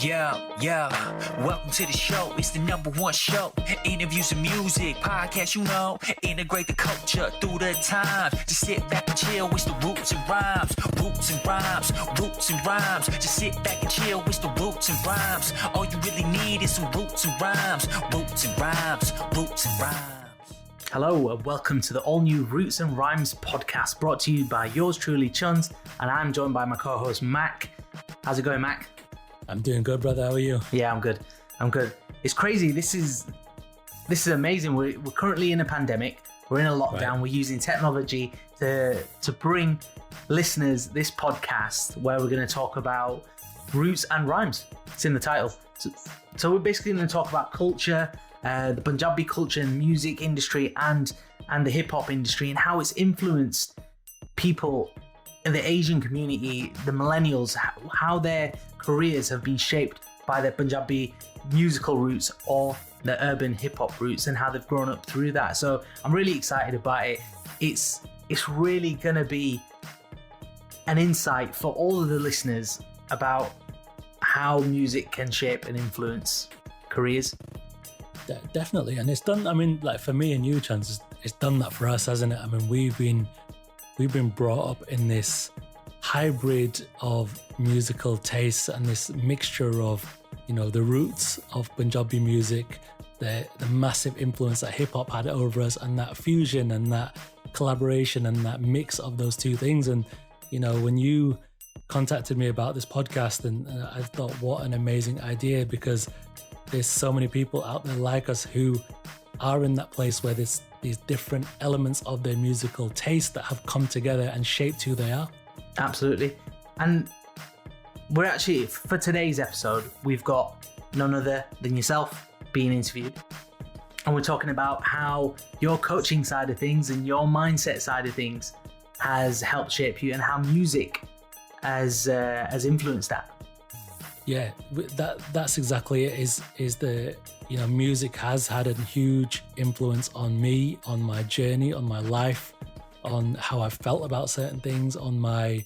Yeah. Welcome to the show. It's the #1 show. Interviews and music, podcast, integrate the culture through the times. Just sit back and chill. It's the roots and rhymes. Roots and rhymes. Roots and rhymes. Just sit back and chill. It's the roots and rhymes. All you really need is some roots and rhymes. Roots and rhymes. Roots and rhymes. Hello and welcome to the all-new Roots and Rhymes podcast, brought to you by yours truly, Chuns, and I'm joined by my co-host, Mack. How's it going, Mack? I'm doing good, brother. How are you? Yeah, I'm good. It's crazy. This is amazing. We're currently in a pandemic. We're in a lockdown. Right. We're using technology to bring listeners this podcast where we're going to talk about roots and rhymes. It's in the title. So we're basically going to talk about culture, the Punjabi culture and music industry and the hip hop industry, and how it's influenced people in the Asian community, the millennials, how their careers have been shaped by their Punjabi musical roots or the urban hip hop roots, and how they've grown up through that. So I'm really excited about it. It's really gonna be an insight for all of the listeners about how music can shape and influence careers. Definitely, and it's done. I mean, like for me and you, Chance, it's done that for us, hasn't it? I mean, we've been brought up in this hybrid of musical tastes and this mixture of, the roots of Punjabi music, the massive influence that hip hop had over us, and that fusion and that collaboration and that mix of those two things. And when you contacted me about this podcast, and I thought, what an amazing idea, because there's so many people out there like us who are in that place where there's these different elements of their musical taste that have come together and shaped who they are. Absolutely. And we're actually, for today's episode, we've got none other than yourself being interviewed. And we're talking about how your coaching side of things and your mindset side of things has helped shape you, and how music has influenced that. Yeah, that's exactly it. Is the music has had a huge influence on me, on my journey, on my life, on how I felt about certain things, on my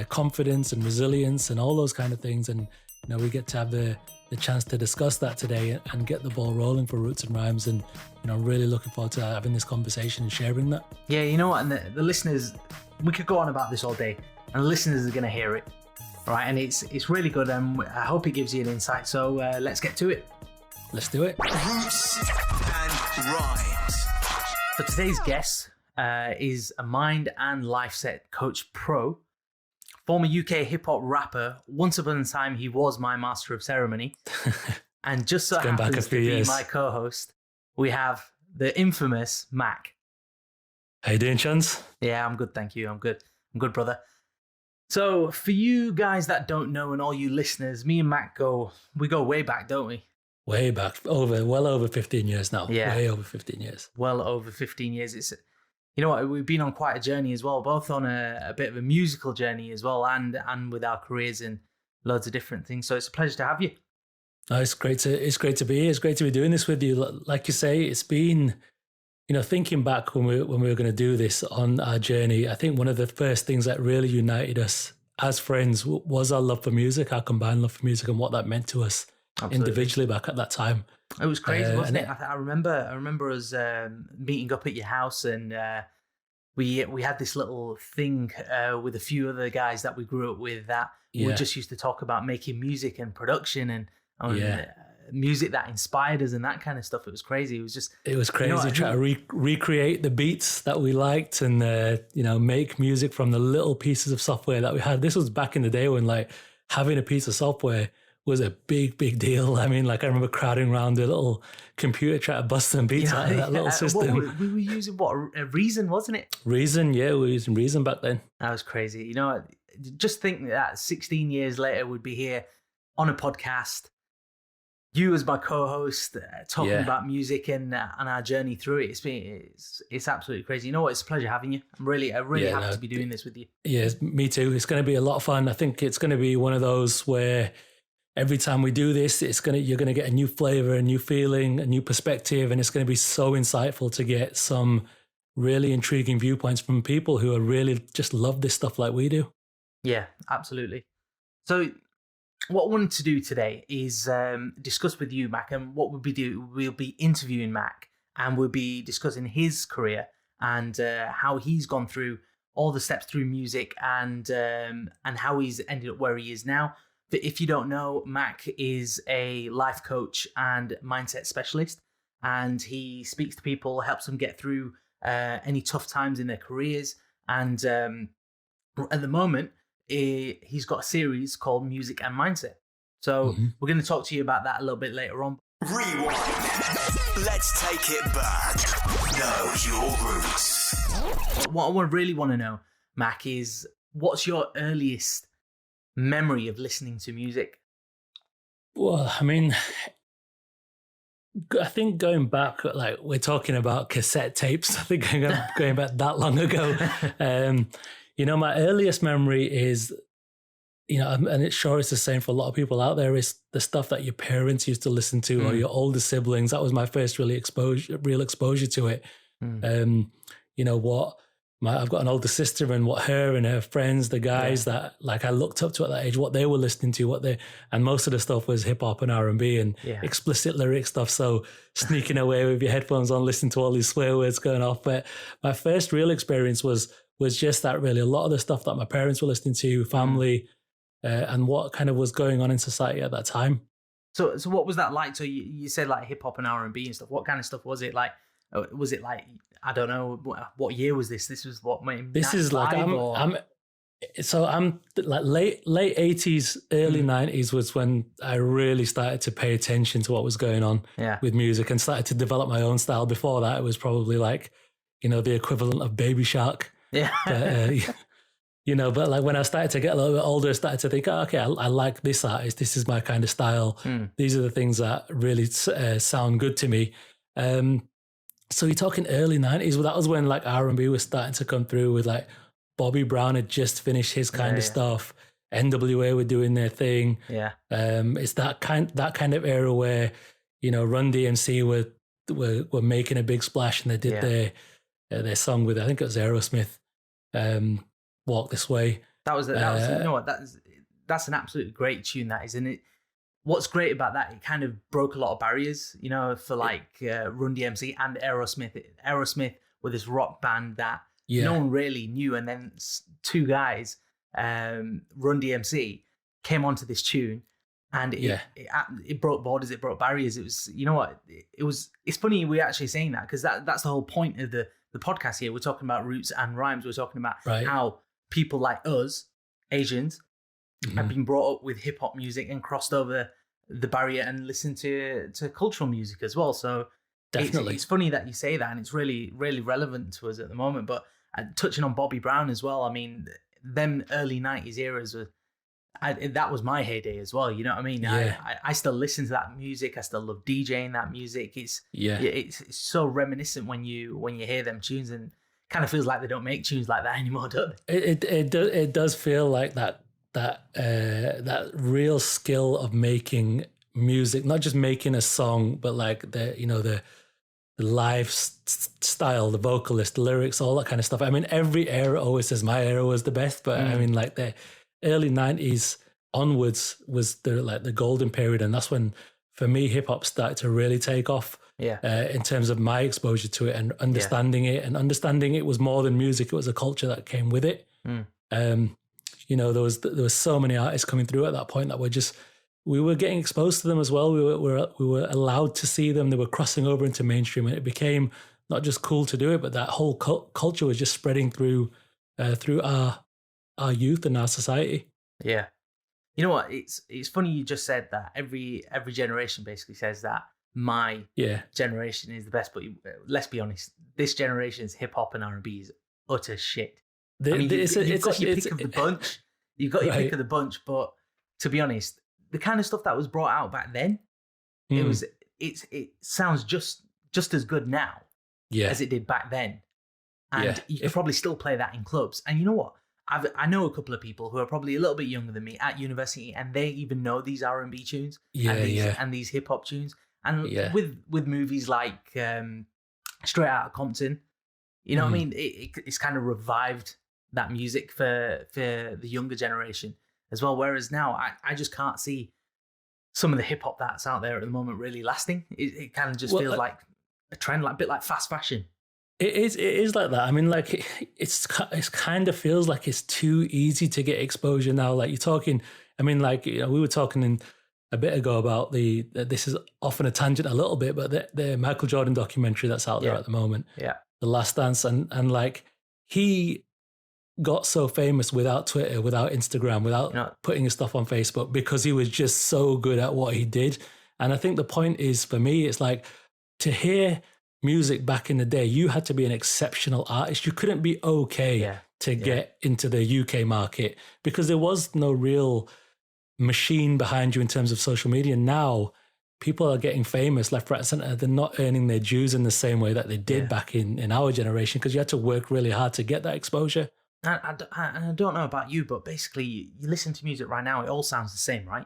confidence and resilience and all those kind of things. And we get to have the chance to discuss that today and get the ball rolling for Roots and Rhymes. And I'm really looking forward to having this conversation and sharing that. Yeah, you know what? And the listeners, we could go on about this all day, and the listeners are going to hear it. Right, and it's really good, and I hope it gives you an insight. So let's get to it. Let's do it. Roots and Rhymes. So today's guest is a Mind and Lifeset Coach Pro, former UK hip-hop rapper. Once upon a time, he was my master of ceremony. And just so happens to be my co-host, we have the infamous Mack. How you doing, Chance? Yeah, I'm good, thank you. I'm good, brother. So for you guys that don't know, and all you listeners, me and Mack we go way back, don't we? Way back, well over 15 years now. Yeah. Way over 15 years. Well over 15 years. It's, we've been on quite a journey as well, both on a bit of a musical journey as well, and with our careers and loads of different things. So it's a pleasure to have you. Oh, it's great to be here. It's great to be doing this with you. Like you say, it's been, thinking back when we were going to do this on our journey, I think one of the first things that really united us as friends was our love for music, our combined love for music, and what that meant to us. Absolutely. Individually back at that time. It was crazy, wasn't it? I remember us meeting up at your house, and we had this little thing with a few other guys that we grew up with that we just used to talk about making music and production and music that inspired us and that kind of stuff. It was crazy. It was crazy trying to recreate the beats that we liked and make music from the little pieces of software that we had. This was back in the day when having a piece of software was a big deal. I mean, I remember crowding around the little computer trying to bust some beats out of that little system. We were using Reason, wasn't it? Reason, yeah, we were using Reason back then. That was crazy. Just think that 16 years later we'd be here on a podcast, you as my co-host, talking about music and our journey through it. It's absolutely crazy. You know what? It's a pleasure having you. I'm really happy to be doing this with you. Yeah, me too. It's going to be a lot of fun. I think it's going to be one of those where every time we do this, you're going to get a new flavor, a new feeling, a new perspective, and it's going to be so insightful to get some really intriguing viewpoints from people who are really just love this stuff like we do. Yeah, absolutely. So what I wanted to do today is discuss with you, Mack, and what we'll be interviewing Mack, and we'll be discussing his career and how he's gone through all the steps through music and how he's ended up where he is now. But if you don't know, Mack is a life coach and mindset specialist, and he speaks to people, helps them get through any tough times in their careers. And at the moment, he's got a series called Music and Mindset. So we're going to talk to you about that a little bit later on. Rewind. Let's take it back. Know your roots. What I really want to know, Mack, is what's your earliest memory of listening to music? Well, I mean, I think going back, like we're talking about cassette tapes, I think going back that long ago. My earliest memory is, and it sure is the same for a lot of people out there, is the stuff that your parents used to listen to or your older siblings. That was my first real exposure to it. I've got an older sister, and what her and her friends, the guys that like I looked up to at that age, what they were listening to, and most of the stuff was hip hop and R&B and explicit lyric stuff. So sneaking away with your headphones on, listening to all these swear words going off. But my first real experience was just that, really. A lot of the stuff that my parents were listening to, family, and what kind of was going on in society at that time. So what was that like? So you said like hip hop and R&B and stuff. What kind of stuff was it like? Was it like, I don't know, what year was this? This was what, maybe this is like I'm like late 80s, early 90s was when I really started to pay attention to what was going on with music and started to develop my own style. Before that, it was probably like, the equivalent of Baby Shark. Yeah. But like when I started to get a little bit older, I started to think, okay, I like this artist. This is my kind of style. These are the things that really sound good to me. So you're talking early 90s. Well, that was when like R&B was starting to come through with like Bobby Brown had just finished his kind of stuff. NWA were doing their thing. Yeah. It's that kind of era where, Run DMC were making a big splash, and they did their song with, I think it was Aerosmith, Walk This Way. That's an absolutely great tune, that is, isn't it? What's great about that, it kind of broke a lot of barriers, for like Run DMC and Aerosmith. Aerosmith were this rock band that no one really knew, and then two guys, Run DMC, came onto this tune, and it broke borders, it broke barriers. It was, it's funny we're actually saying that, because that's the whole point of the podcast here. We're talking about roots and rhymes. We're talking about how people like us, Asians, have been brought up with hip hop music and crossed over the barrier and listened to cultural music as well. So definitely, it's funny that you say that, and it's really, really relevant to us at the moment. But touching on Bobby Brown as well, I mean, them early 90s eras that was my heyday as well. You know what I mean? Yeah. I still listen to that music. I still love DJing that music. It's so reminiscent when you hear them tunes, and kind of feels like they don't make tunes like that anymore, don't they? It does feel like that real skill of making music, not just making a song, but like the lifestyle, the vocalist, the lyrics, all that kind of stuff. I mean, every era always says my era was the best, but I mean, like the early 90s onwards was the golden period, and that's when, for me, hip hop started to really take off. In terms of my exposure to it and understanding it, and understanding it was more than music; it was a culture that came with it. There was so many artists coming through at that point that we were getting exposed to them as well. We were allowed to see them. They were crossing over into mainstream, and it became not just cool to do it, but that whole culture was just spreading through our youth and our society. Yeah, you know what? It's funny you just said that. Every generation basically says that my generation is the best, but let's be honest, this generation's hip hop and R&B is utter shit. You've got your pick of the bunch. You've got your pick of the bunch, but to be honest, the kind of stuff that was brought out back then, it sounds just as good now as it did back then, and you could probably still play that in clubs. And you know what? I know a couple of people who are probably a little bit younger than me at university, and they even know these R&B tunes and these hip hop tunes. And with movies like Straight Outta Compton, you know what I mean? It's kind of revived that music for the younger generation. as well. Whereas now I just can't see some of the hip hop that's out there at the moment really lasting. It kind of just feels like a trend, like a bit like fast fashion. It is like that. I mean, like it's kind of feels like it's too easy to get exposure now. Like you're talking, I mean, like, you know, we were talking a bit ago about this is often a tangent a little bit, but the Michael Jordan documentary that's out there at the moment, The Last Dance, and like he got so famous without Twitter, without Instagram, without putting his stuff on Facebook, because he was just so good at what he did. And I think the point is, for me, it's like, to hear music back in the day, you had to be an exceptional artist. You couldn't be to get into the UK market because there was no real machine behind you in terms of social media. Now people are getting famous left, right, and center. They're not earning their dues in the same way that they did back in our generation, because you had to work really hard to get that exposure. I don't know about you, but basically you listen to music right now, it all sounds the same, right?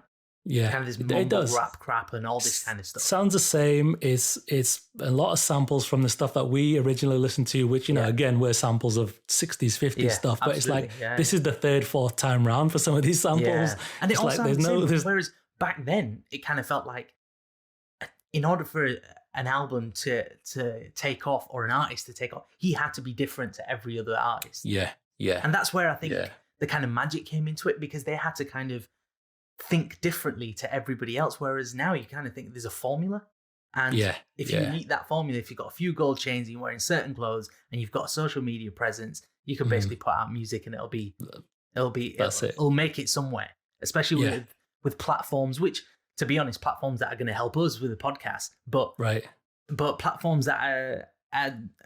Yeah, kind of this mumble rap crap and all this kind of stuff. Sounds the same. It's a lot of samples from the stuff that we originally listened to, which, you know, again, were samples of 60s, 50s stuff. But it's like, this is the third, fourth time round for some of these samples. Yeah. And it all sounds the same. Whereas back then, it kind of felt like, in order for an album to take off, or an artist to take off, he had to be different to every other artist. Yeah, yeah. And that's where I think the kind of magic came into it, because they had to kind of think differently to everybody else, whereas now you kind of think there's a formula, and if you meet that formula, if you've got a few gold chains and you're wearing certain clothes and you've got a social media presence, you can basically put out music and it'll make it somewhere, especially with platforms, which, to be honest, platforms that are going to help us with the podcast, but platforms that are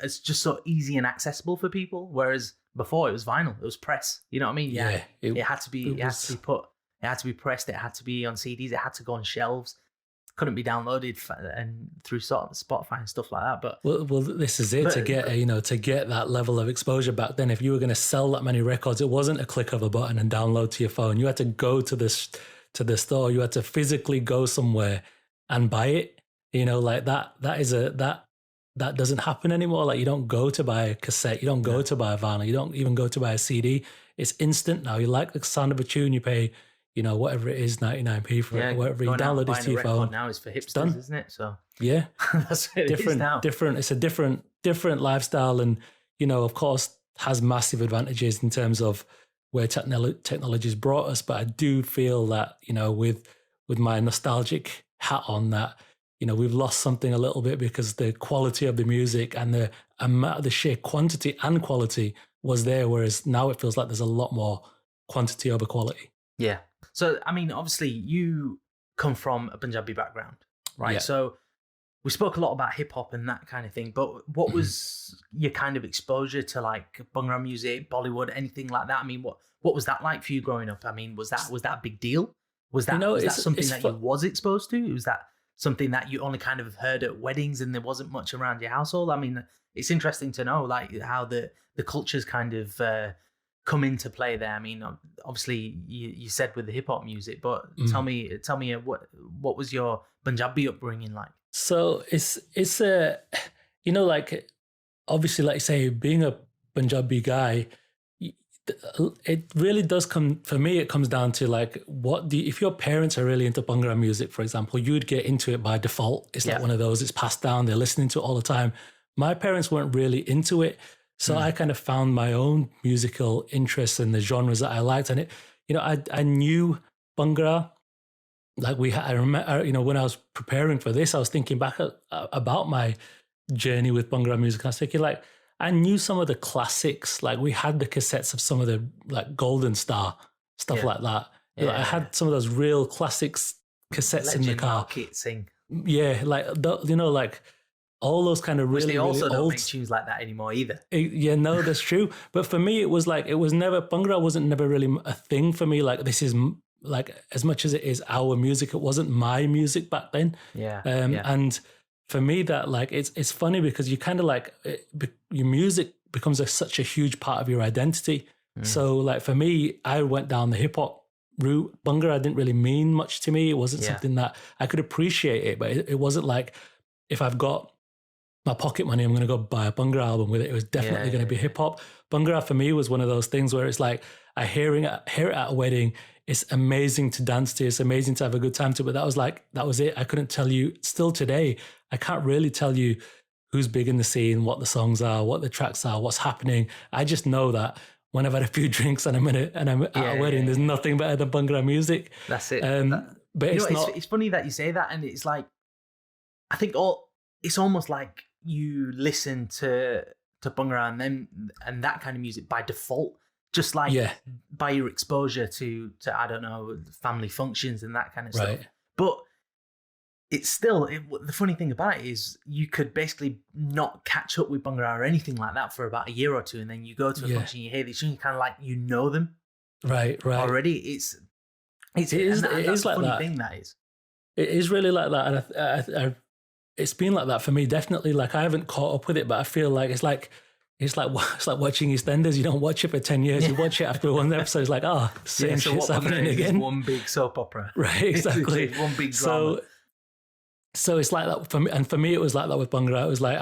it's just so easy and accessible for people, whereas before it was vinyl, it was press, you know what I mean? It had to be it had to be pressed. It had to be on CDs. It had to go on shelves. Couldn't be downloaded and through sort of Spotify and stuff like that. But well, this is it. To get that level of exposure back then, if you were going to sell that many records, it wasn't a click of a button and download to your phone. You had to go to the store. You had to physically go somewhere and buy it. You know, like that doesn't happen anymore. Like, you don't go to buy a cassette. You don't go to buy a vinyl. You don't even go to buy a CD. It's instant now. You like the sound of a tune, you pay, you know, whatever it is, 99p for it, whatever you download it to your phone. Now is for hipsters, isn't it? So that's what it is now. It's a different lifestyle, and, you know, of course, has massive advantages in terms of where technology's brought us. But I do feel that, you know, with my nostalgic hat on, that, you know, we've lost something a little bit, because the quality of the music and the amount, the sheer quantity and quality was there, whereas now it feels like there's a lot more quantity over quality. Yeah. So, I mean, obviously you come from a Punjabi background, right? Yeah. So we spoke a lot about hip hop and that kind of thing, but what was your kind of exposure to, like, Bhangra music, Bollywood, anything like that? I mean, what was that like for you growing up? I mean, was that a big deal? Was that, something that you was exposed to? Was that something that you only kind of heard at weddings and there wasn't much around your household? I mean, it's interesting to know, like, how the cultures kind of come into play there. I mean, obviously you said with the hip hop music, but tell me what was your Punjabi upbringing like? So it's a, you know, like, obviously, like you say, being a Punjabi guy, it really does come, for me, it comes down to, like, if your parents are really into Bhangra music, for example, you'd get into it by default. It's like one of those, it's passed down, they're listening to it all the time. My parents weren't really into it. So I kind of found my own musical interests in the genres that I liked. And it, you know, I knew Bhangra. Like, I remember, you know, when I was preparing for this, I was thinking back about my journey with Bhangra music. I was thinking, like, I knew some of the classics. Like, we had the cassettes of some of the, like, Golden Star, stuff like that. Yeah. Like, I had some of those real classics cassettes in the car. Yeah, like, you know, like, all those kind of really, also really don't old make tunes like that anymore either. Yeah, no, that's true. But for me, it was like, it was never, Bhangra wasn't never really a thing for me. Like, this is, like, as much as it is our music, it wasn't my music back then. And for me, that, like, it's funny because you kind of, like, your music becomes such a huge part of your identity. So, like, for me, I went down the hip hop route. Bhangra didn't really mean much to me. It wasn't something that I could appreciate it, but it wasn't like, if I've got my pocket money, I'm going to go buy a Bhangra album with it. It was definitely going to be hip hop. Bhangra for me was one of those things where it's like, I hear it at a wedding. It's amazing to dance to. It's amazing to have a good time to. But that was it. I couldn't tell you. Still today, I can't really tell you who's big in the scene, what the songs are, what the tracks are, what's happening. I just know that when I've had a few drinks and I'm at a wedding, there's nothing better than Bhangra music. That's it. But it's not. It's funny that you say that, and it's like, I think it's almost like you listen to Bhangra and that kind of music by default, just like by your exposure to I don't know, family functions and that kind of stuff. But it's still the funny thing about it is you could basically not catch up with Bhangra or anything like that for about a year or two, and then you go to a function, you hear these tunes, kind of like you know them, right already. It is like funny that. Thing that is. It is really like that, and I it's been like that for me. Definitely, like I haven't caught up with it, but I feel like it's like watching EastEnders. You don't watch it for 10 years. You watch it after one episode. It's like, same shit's happening again. One big soap opera, right? Exactly. One big drama. So it's like that for me, and for me it was like that with Bhangra. It was like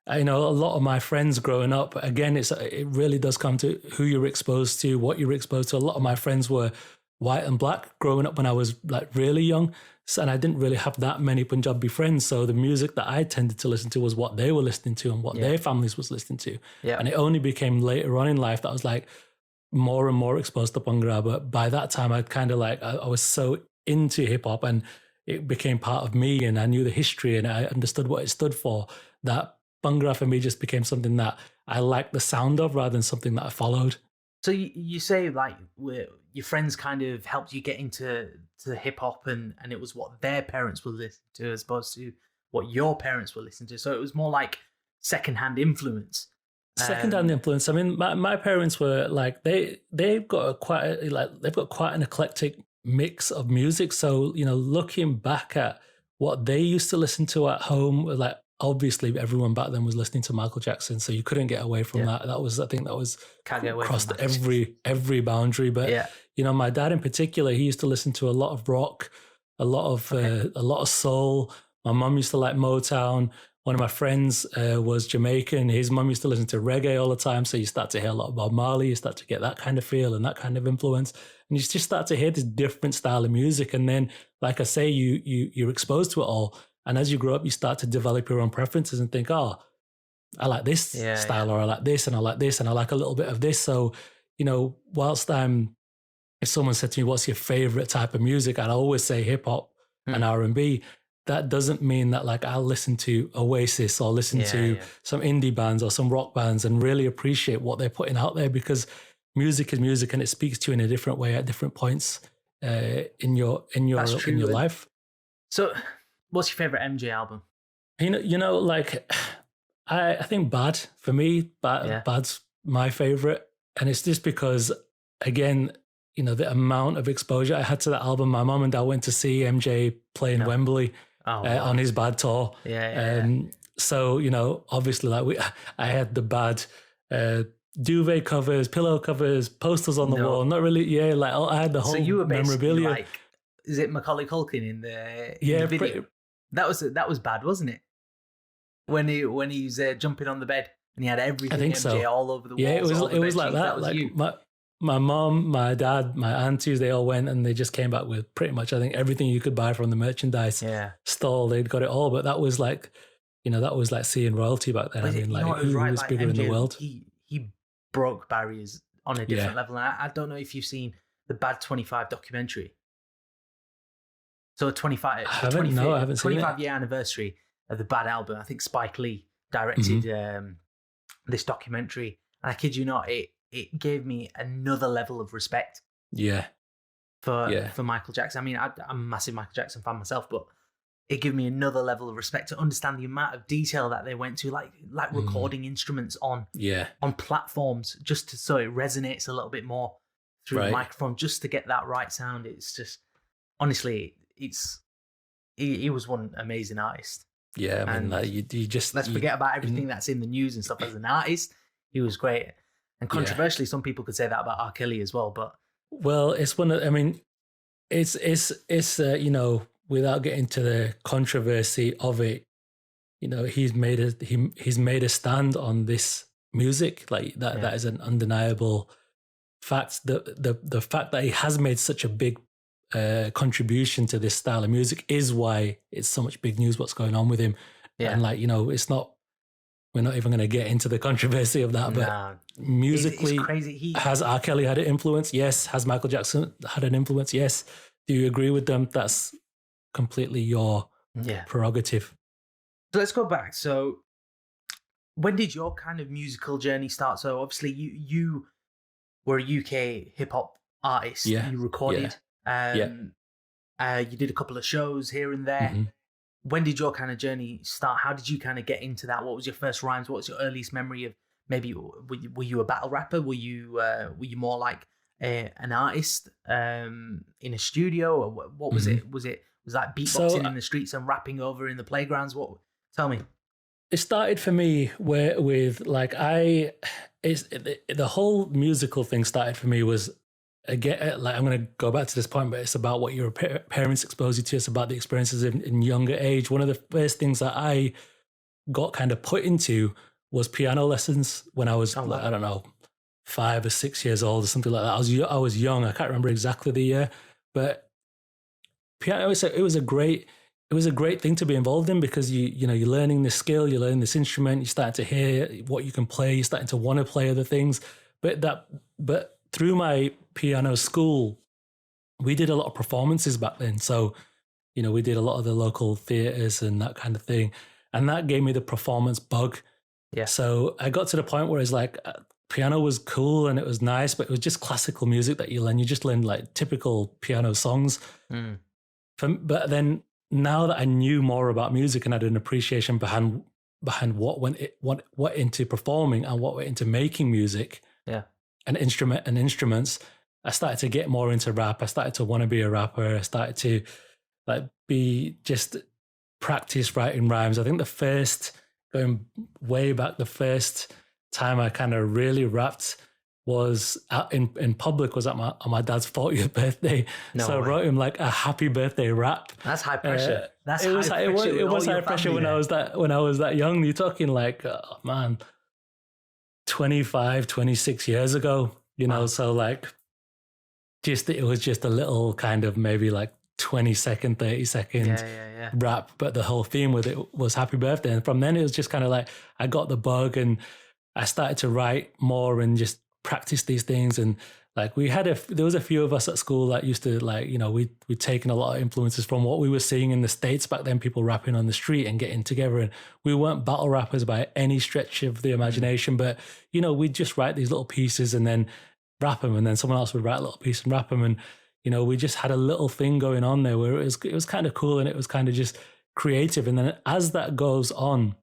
a lot of my friends growing up. Again, it really does come to who you're exposed to, what you're exposed to. A lot of my friends were white and black growing up when I was like really young. And I didn't really have that many Punjabi friends. So the music that I tended to listen to was what they were listening to and what their families was listening to. Yeah. And it only became later on in life that I was like more and more exposed to Bhangra. But by that time, I kind of like, I was so into hip hop and it became part of me, and I knew the history and I understood what it stood for, that Bhangra for me just became something that I liked the sound of rather than something that I followed. So you say like your friends kind of helped you get into hip hop, and it was what their parents were listening to as opposed to what your parents were listening to. So it was more like secondhand influence. Secondhand influence. I mean, my parents were like they've got quite an eclectic mix of music. So looking back at what they used to listen to at home, like obviously everyone back then was listening to Michael Jackson, so you couldn't get away from that. I think that was crossed every boundary. But my dad in particular, he used to listen to a lot of rock, a lot of soul. My mum used to like Motown. One of my friends was Jamaican. His mum used to listen to reggae all the time, so you start to hear a lot of Bob Marley. You start to get that kind of feel and that kind of influence, and you just start to hear this different style of music. And then, like I say, you're exposed to it all. And as you grow up, you start to develop your own preferences and think, I like this style, or I like this, and I like this, and I like a little bit of this. So, whilst if someone said to me, what's your favorite type of music? I'd always say hip hop and R&B. That doesn't mean that like I'll listen to Oasis or listen to some indie bands or some rock bands and really appreciate what they're putting out there, because music is music and it speaks to you in a different way at different points in your life. So, what's your favorite MJ album? Like I think Bad, for me, Bad's my favorite, and it's just because, again, the amount of exposure I had to that album. My mum and dad went to see MJ play in Wembley on his Bad tour. So obviously, like I had the Bad duvet covers, pillow covers, posters on the wall. Not really, like I had the whole memorabilia. Like, is it Macaulay Culkin in the video? That was Bad, wasn't it? When he's jumping on the bed and he had everything MJ all over the walls. Yeah, it was like that. Like my mom, my dad, my aunties, they all went and they just came back with pretty much, I think, everything you could buy from the merchandise stall. They'd got it all, but that was like, that was like seeing royalty back then. Who was bigger in the world? He broke barriers on a different level. And I don't know if you've seen the Bad 25 documentary. So 25, I haven't seen it. 25-year anniversary of the Bad album. I think Spike Lee directed this documentary. And I kid you not, it gave me another level of respect. For Michael Jackson. I mean, I'm a massive Michael Jackson fan myself, but it gave me another level of respect to understand the amount of detail that they went to, like recording instruments on platforms, just so it resonates a little bit more through the microphone, just to get that right sound. It's just, honestly, he was one amazing artist. Yeah, I mean, you just... Let's forget about everything that's in the news and stuff. As an artist, he was great. And controversially, some people could say that about R. Kelly as well, but... Well, it's one of... I mean, it's without getting to the controversy of it, he's made a stand on this music. Like that is an undeniable fact. The fact that he has made such a big contribution to this style of music is why it's so much big news what's going on with him. And it's not, we're not even going to get into the controversy of that, but musically, it's crazy. Has R. Kelly had an influence? Yes. Has Michael Jackson had an influence? Yes. Do you agree with them? That's completely your prerogative. So let's go back. So when did your kind of musical journey start? So obviously you were a UK hip hop artist. Yeah. You recorded. You did a couple of shows here and there. Mm-hmm. When did your kind of journey start? How did you kind of get into that? What was your first rhymes? What was your earliest memory of maybe? Were you a battle rapper? Were you more like an artist in a studio? Or what was it? Was that beatboxing in the streets and rapping over in the playgrounds? What? Tell me. It started for me with like the whole musical thing started for me was, again, like I'm going to go back to this point, but it's about what your parents expose you to. It's about the experiences in younger age. One of the first things that I got kind of put into was piano lessons when I was, like, I don't know, 5 or 6 years old or something like that. I was young. I can't remember exactly the year, but piano, it was a great thing to be involved in, because you're learning this skill, you're learning this instrument, you're starting to hear what you can play, you're starting to want to play other things. But through my piano school, we did a lot of performances back then. So, we did a lot of the local theatres and that kind of thing. And that gave me the performance bug. Yeah. So I got to the point where it's like, piano was cool and it was nice, but it was just classical music that you learn. You just learn like typical piano songs. But then now that I knew more about music and had an appreciation behind what went into performing and what went into making music, and instruments, I started to get more into rap. I started to want to be a rapper. I started to practice writing rhymes. I think going way back, the first time I kind of really rapped was in public, was on my dad's 40th birthday. I wrote him like a happy birthday rap. That's high pressure. It was high pressure when I was that young. You're talking like, oh man, 25, 26 years ago, wow. So like, it was just a little kind of maybe like 20-second, 30-second rap, but the whole theme with it was happy birthday. And from then it was just kind of like, I got the bug and I started to write more and just practice these things. And like there was a few of us at school that used to like, we'd taken a lot of influences from what we were seeing in the States back then, people rapping on the street and getting together. And we weren't battle rappers by any stretch of the imagination, but we'd just write these little pieces and then rap them. And then someone else would write a little piece and rap them. And, we just had a little thing going on there where it was kind of cool and it was kind of just creative. And then as that goes on,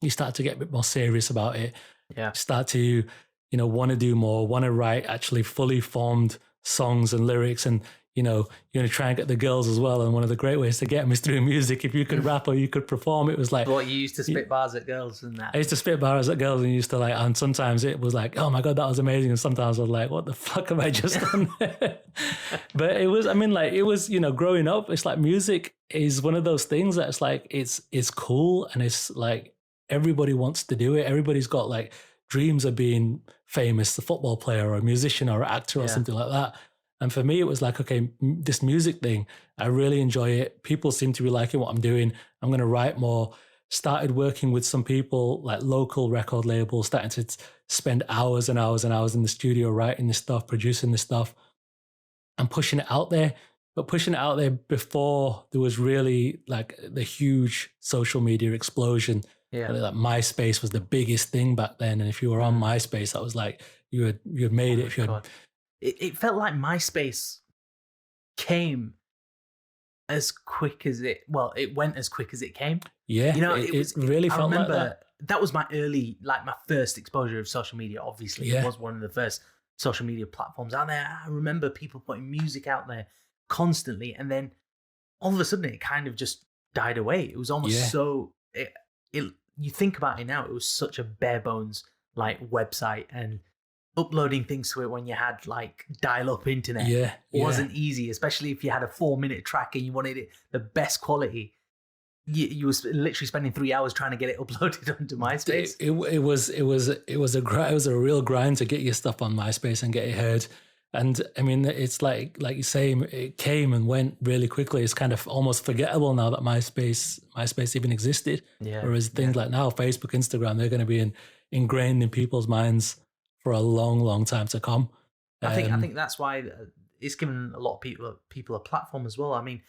you start to get a bit more serious about it. Yeah. Start to, want to do more, want to write actually fully formed songs and lyrics. And, you're going to try and get the girls as well. And one of the great ways to get them is through music. If you could rap or you could perform, it was like... What, you used to spit bars at girls and that? I used to spit bars at girls and used to like... And sometimes it was like, oh my God, that was amazing. And sometimes I was like, what the fuck have I just done? But it was, growing up, it's like music is one of those things that it's like, it's cool. And it's like, everybody wants to do it. Everybody's got like dreams of being famous, a football player or a musician or an actor or something like that. And for me, it was like, okay, this music thing, I really enjoy it. People seem to be liking what I'm doing. I'm going to write more. Started working with some people, like local record labels, starting to spend hours and hours and hours in the studio writing this stuff, producing this stuff, and pushing it out there. But pushing it out there before there was really like the huge social media explosion. Yeah. Like MySpace was the biggest thing back then. And if you were on MySpace, that was like, you had made it. If you had... It felt like MySpace came as quick as it went as quick as it came. Yeah, it really felt like that. That was my first exposure of social media. Obviously, It was one of the first social media platforms out there. I remember people putting music out there constantly, and then all of a sudden, it kind of just died away. It was almost you think about it now, it was such a bare bones like website, and uploading things to it when you had like dial-up internet wasn't easy, especially if you had a 4-minute track and you wanted it the best quality. you were literally spending 3 hours trying to get it uploaded onto MySpace. It was a real grind to get your stuff on MySpace and get it heard. And I mean, it's like you say, it came and went really quickly. It's kind of almost forgettable now that MySpace even existed. Yeah. Whereas things like now, Facebook, Instagram, they're going to be ingrained in people's minds for a long, long time to come. I think that's why it's given a lot of people a platform as well. I mean,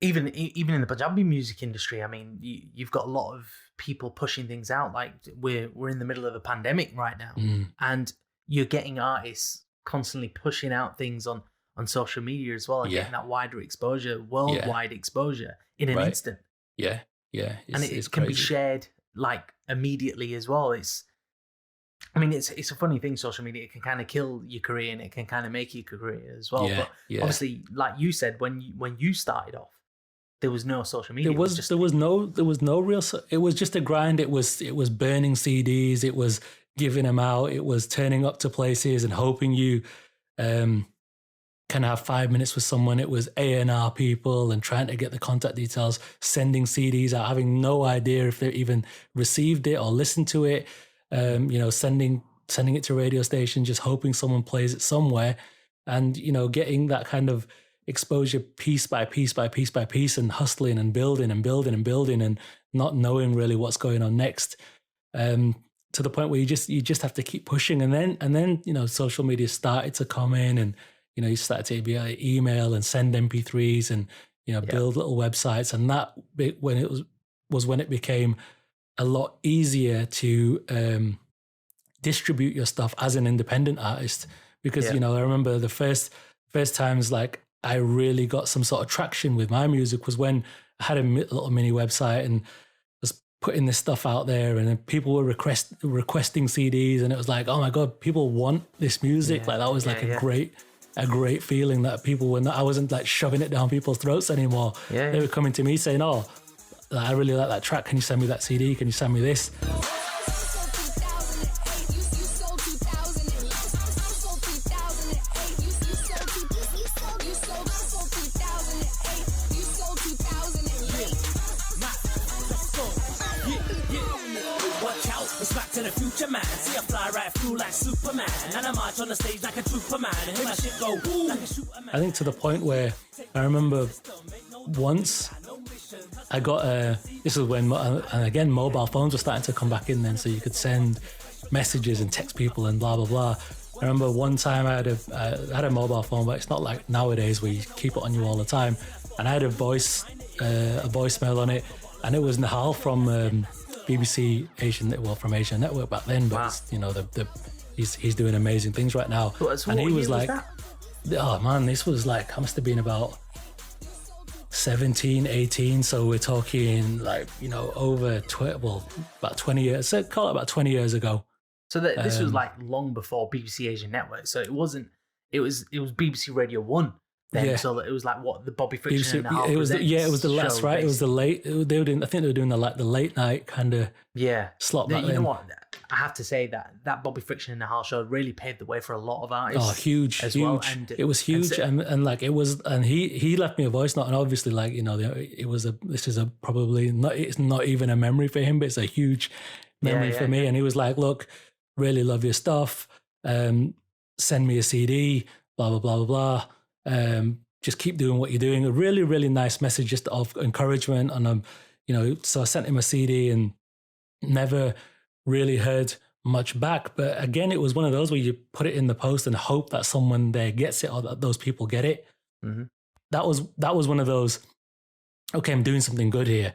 even in the Punjabi music industry, I mean, you've got a lot of people pushing things out. Like we're in the middle of a pandemic right now, and you're getting artists constantly pushing out things on social media as well, and getting that wider exposure, worldwide exposure in an instant. Yeah. And it can be shared like immediately as well. It's a funny thing, social media. It can kind of kill your career and it can kind of make your career as well. But obviously, like you said, when you started off, there was no social media. There was no real. It was just a grind. It was burning CDs. It was giving them out. It was turning up to places and hoping you can have 5 minutes with someone. It was A&R people and trying to get the contact details, sending CDs out, having no idea if they even received it or listened to it. Sending it to radio stations, just hoping someone plays it somewhere, and getting that kind of exposure piece by piece by piece by piece, and hustling and building and building and building, and not knowing really what's going on next. To the point where you just have to keep pushing, and then social media started to come in, and you started to be able to email and send MP3s and build little websites, and that when it became a lot easier to distribute your stuff as an independent artist, because I remember the first times like I really got some sort of traction with my music was when I had a little mini website and was putting this stuff out there, and then people were requesting CDs, and it was like, oh my god, people want this music. Like that was like a great feeling that people were not, I wasn't like shoving it down people's throats anymore. They were coming to me saying, oh, I really like that track. Can you send me that CD? Can you send me this? To the future man, see I fly right through like Superman, and I march on the stage like a trooper man, and hear my shit go woo like a shooter man. I think to the point where I remember once I got this is when, and again, mobile phones were starting to come back in then, so you could send messages and text people and blah blah blah. I remember one time I had a mobile phone, but it's not like nowadays where you keep it on you all the time, and I had a voicemail on it, and it was Nahal from BBC from Asian Network back then, but he's doing amazing things right now. And he was like, oh man, this was like, I must have been about 17, 18, so we're talking like over about 20 years. So call it about 20 years ago. So this was like long before BBC Asian Network. So it wasn't. It was BBC Radio 1. Then, so it was like what the Bobby Friction and the Harper it was the last, right? It was the late. They were doing. I think they were doing the late night kind of slot back then. You know what? I have to say that Bobby Friction and the Hal Show really paved the way for a lot of artists. Oh, huge. Well. And it was huge, and like it was, and he left me a voice note, and obviously like this is probably not, it's not even a memory for him, but it's a huge memory for me. And he was like, look, really love your stuff. Send me a CD. Blah blah blah blah blah. Just keep doing what you're doing. A really, really nice message just of encouragement. And so I sent him a CD and never really heard much back. But again, it was one of those where you put it in the post and hope that someone there gets it, or that those people get it. Mm-hmm. That was one of those, okay, I'm doing something good here.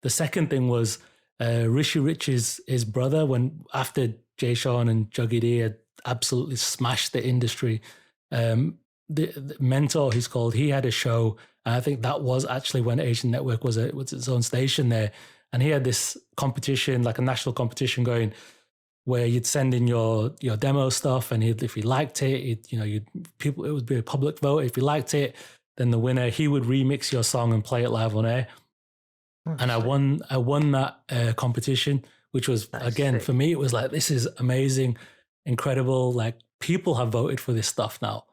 The second thing was Rishi Rich's his brother, when after Jay Sean and Juggy D had absolutely smashed the industry, the Mentor, he's called, he had a show, and I think that was actually when Asian Network was its own station there, and he had this competition, like a national competition going, where you'd send in your demo stuff, and if you liked it, it would be a public vote. If you liked it, then the winner, he would remix your song and play it live on air. And I won that competition, which was, again, sick. For me, it was like, this is amazing, incredible. Like, people have voted for this stuff now.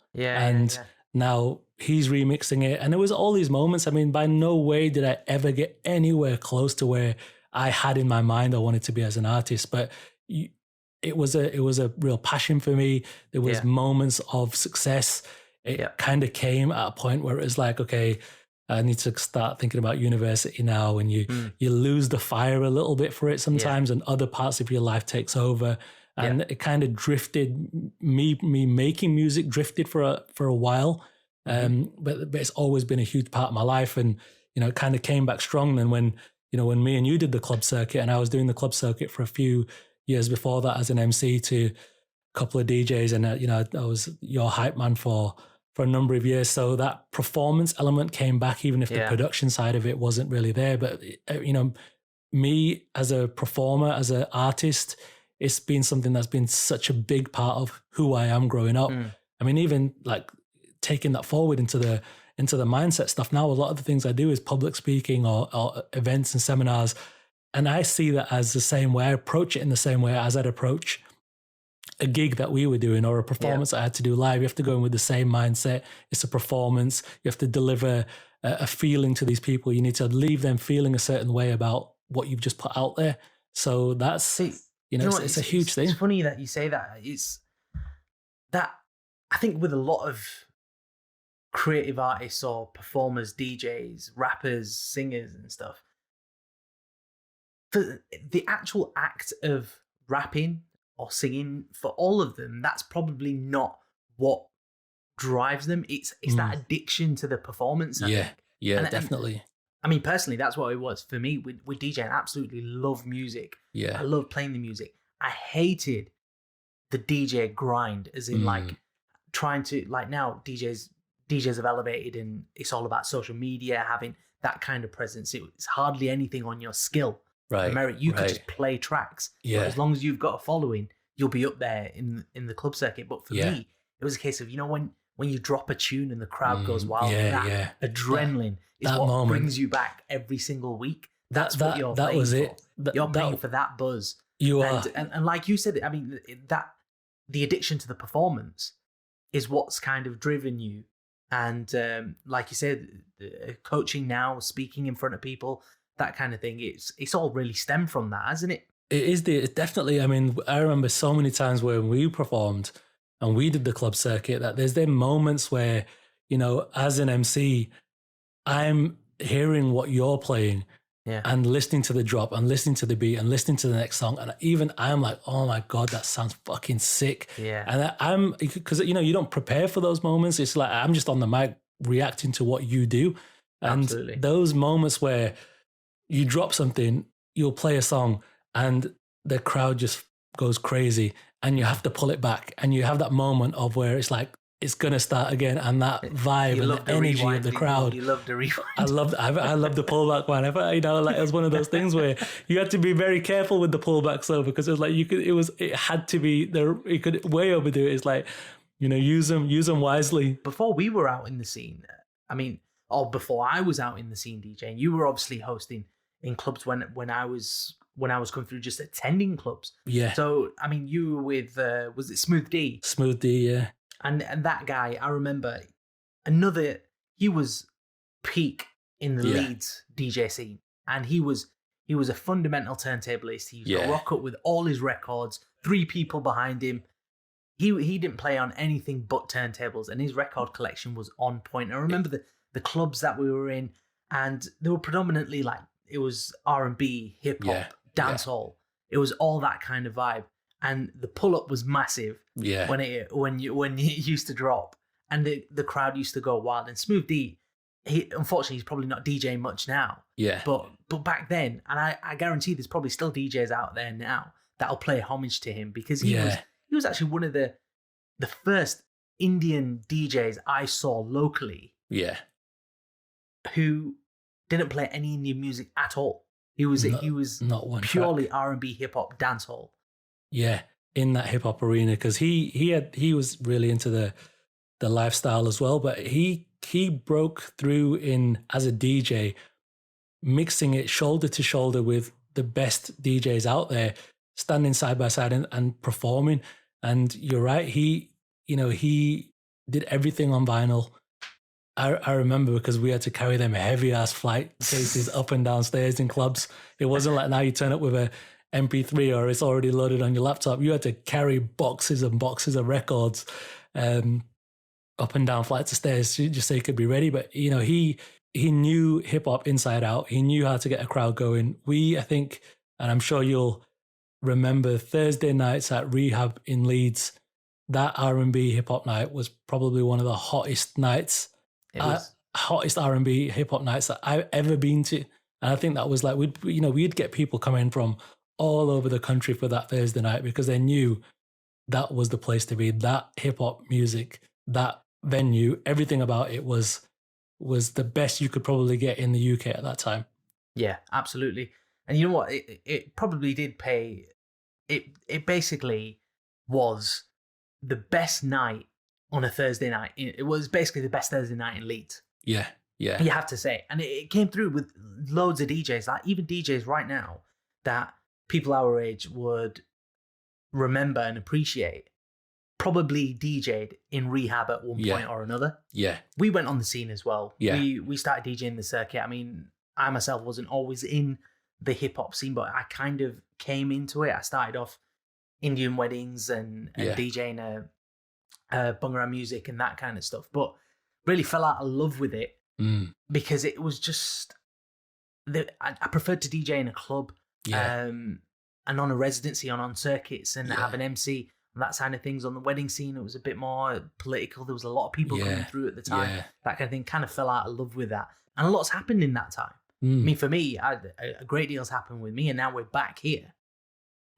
Now he's remixing it. And there was all these moments. I mean, by no way did I ever get anywhere close to where I had in my mind I wanted to be as an artist. But it was a real passion for me. There was moments of success. It kind of came at a point where it was like, okay, I need to start thinking about university now. And you lose the fire a little bit for it sometimes, and other parts of your life takes over. And it kind of drifted, me making music drifted for a while. But it's always been a huge part of my life. And, you know, it kind of came back strong. And when me and you did the club circuit, and I was doing the club circuit for a few years before that as an MC to a couple of DJs, and, you know, I was your hype man for a number of years. So that performance element came back, even if the production side of it wasn't really there. But, you know, me as a performer, as an artist, it's been something that's been such a big part of who I am growing up. I mean, even like taking that forward into the mindset stuff now, a lot of the things I do is public speaking or events and seminars. And I see that as the same way. I approach it in the same way as I'd approach a gig that we were doing or a performance I had to do live. You have to go in with the same mindset. It's a performance. You have to deliver a feeling to these people. You need to leave them feeling a certain way about what you've just put out there. So that's... You know, it's a huge thing. It's funny that you say that. It's that I think with a lot of creative artists or performers, DJs, rappers, singers and stuff, for the actual act of rapping or singing, for all of them, that's probably not what drives them. It's that addiction to the performance. I think. Yeah, definitely. I mean, personally, that's what it was for me with DJing. I absolutely love music. Yeah. I love playing the music. I hated the DJ grind, as in like trying to, like, now DJs have elevated and it's all about social media, having that kind of presence. It's hardly anything on your skill. Right. Merit. You could just play tracks. Yeah. But as long as you've got a following, you'll be up there in the club circuit. But for me, it was a case of, you know, when you drop a tune and the crowd goes wild, that adrenaline is what moment brings you back every single week. That's what you're paying for. You're paying for that buzz. You are. And like you said, I mean, that the addiction to the performance is what's kind of driven you. And like you said, coaching now, speaking in front of people, that kind of thing, it's all really stemmed from that, hasn't it? It's definitely, I mean, I remember so many times when we performed and we did the club circuit that there's them moments where, you know, as an MC, I'm hearing what you're playing and listening to the drop and listening to the beat and listening to the next song. And even I'm like, oh my God, that sounds fucking sick. Yeah. And I'm, because, you know, you don't prepare for those moments. It's like, I'm just on the mic reacting to what you do. And Absolutely. Those moments where you drop something, you'll play a song and the crowd just goes crazy and you have to pull it back. And you have that moment of where it's like, it's going to start again, and that vibe and the energy of the crowd. You love the rewind. I love the pullback one. You know, like, it was one of those things where you had to be very careful with the pullbacks, though, because it was like it had to be there. You could way overdo it. It's like, you know, use them wisely. Before we were out in the scene, I mean, or before I was out in the scene DJing, you were obviously hosting in clubs when I was coming through, just attending clubs. Yeah. So I mean, you were with was it Smooth D? Smooth D, yeah. And that guy, I remember, he was peak in the Leeds DJ scene, and he was a fundamental turntablist. He used to rock up with all his records, 3 people behind him. He didn't play on anything but turntables, and his record collection was on point. I remember the clubs that we were in, and they were predominantly like, it was R&B, hip hop, dancehall. It was all that kind of vibe. And the pull up was massive when it used to drop, and the crowd used to go wild. And Smooth D, unfortunately he's probably not DJing much now. Yeah. But back then, and I guarantee there's probably still DJs out there now that'll play homage to him, because he was actually one of the first Indian DJs I saw locally. Yeah. Who didn't play any Indian music at all. He was not one purely track. R&B, hip hop, dancehall. Yeah, in that hip hop arena, because he was really into the lifestyle as well. But he broke through in as a DJ, mixing it shoulder to shoulder with the best DJs out there, standing side by side and performing. And you're right, he did everything on vinyl. I remember because we had to carry them heavy ass flight cases up and down stairs in clubs. It wasn't like now you turn up with a MP3 or it's already loaded on your laptop. You had to carry boxes and boxes of records up and down flights of stairs just so you could be ready. But, you know, he knew hip hop inside out. He knew how to get a crowd going. I think, and I'm sure you'll remember Thursday nights at Rehab in Leeds, that R&B hip hop night was probably one of the hottest nights. Hottest R&B hip hop nights that I've ever been to. And I think that was like, we'd get people coming from all over the country for that Thursday night because they knew that was the place to be. That hip hop music, that venue, everything about it was the best you could probably get in the UK at that time. Yeah, absolutely. And you know what? It probably did pay. It basically was the best night on a Thursday night. It was basically the best Thursday night in Leeds. Yeah. You have to say. And it came through with loads of DJs, like even DJs right now that people our age would remember and appreciate, probably DJ'd in Rehab at one point or another. Yeah. We went on the scene as well. Yeah. We started DJing the circuit. I mean, I myself wasn't always in the hip hop scene, but I kind of came into it. I started off Indian weddings and DJing Bhangra music and that kind of stuff, but really fell out of love with it because it was just I preferred to DJ in a club and on a residency on circuits and have an MC and that side of things. On the wedding scene, it was a bit more political. There was a lot of people coming through at the time. That kind of thing. Kind of fell out of love with that, and a lot's happened in that time. I mean, for me, a great deal's happened with me, and now we're back here.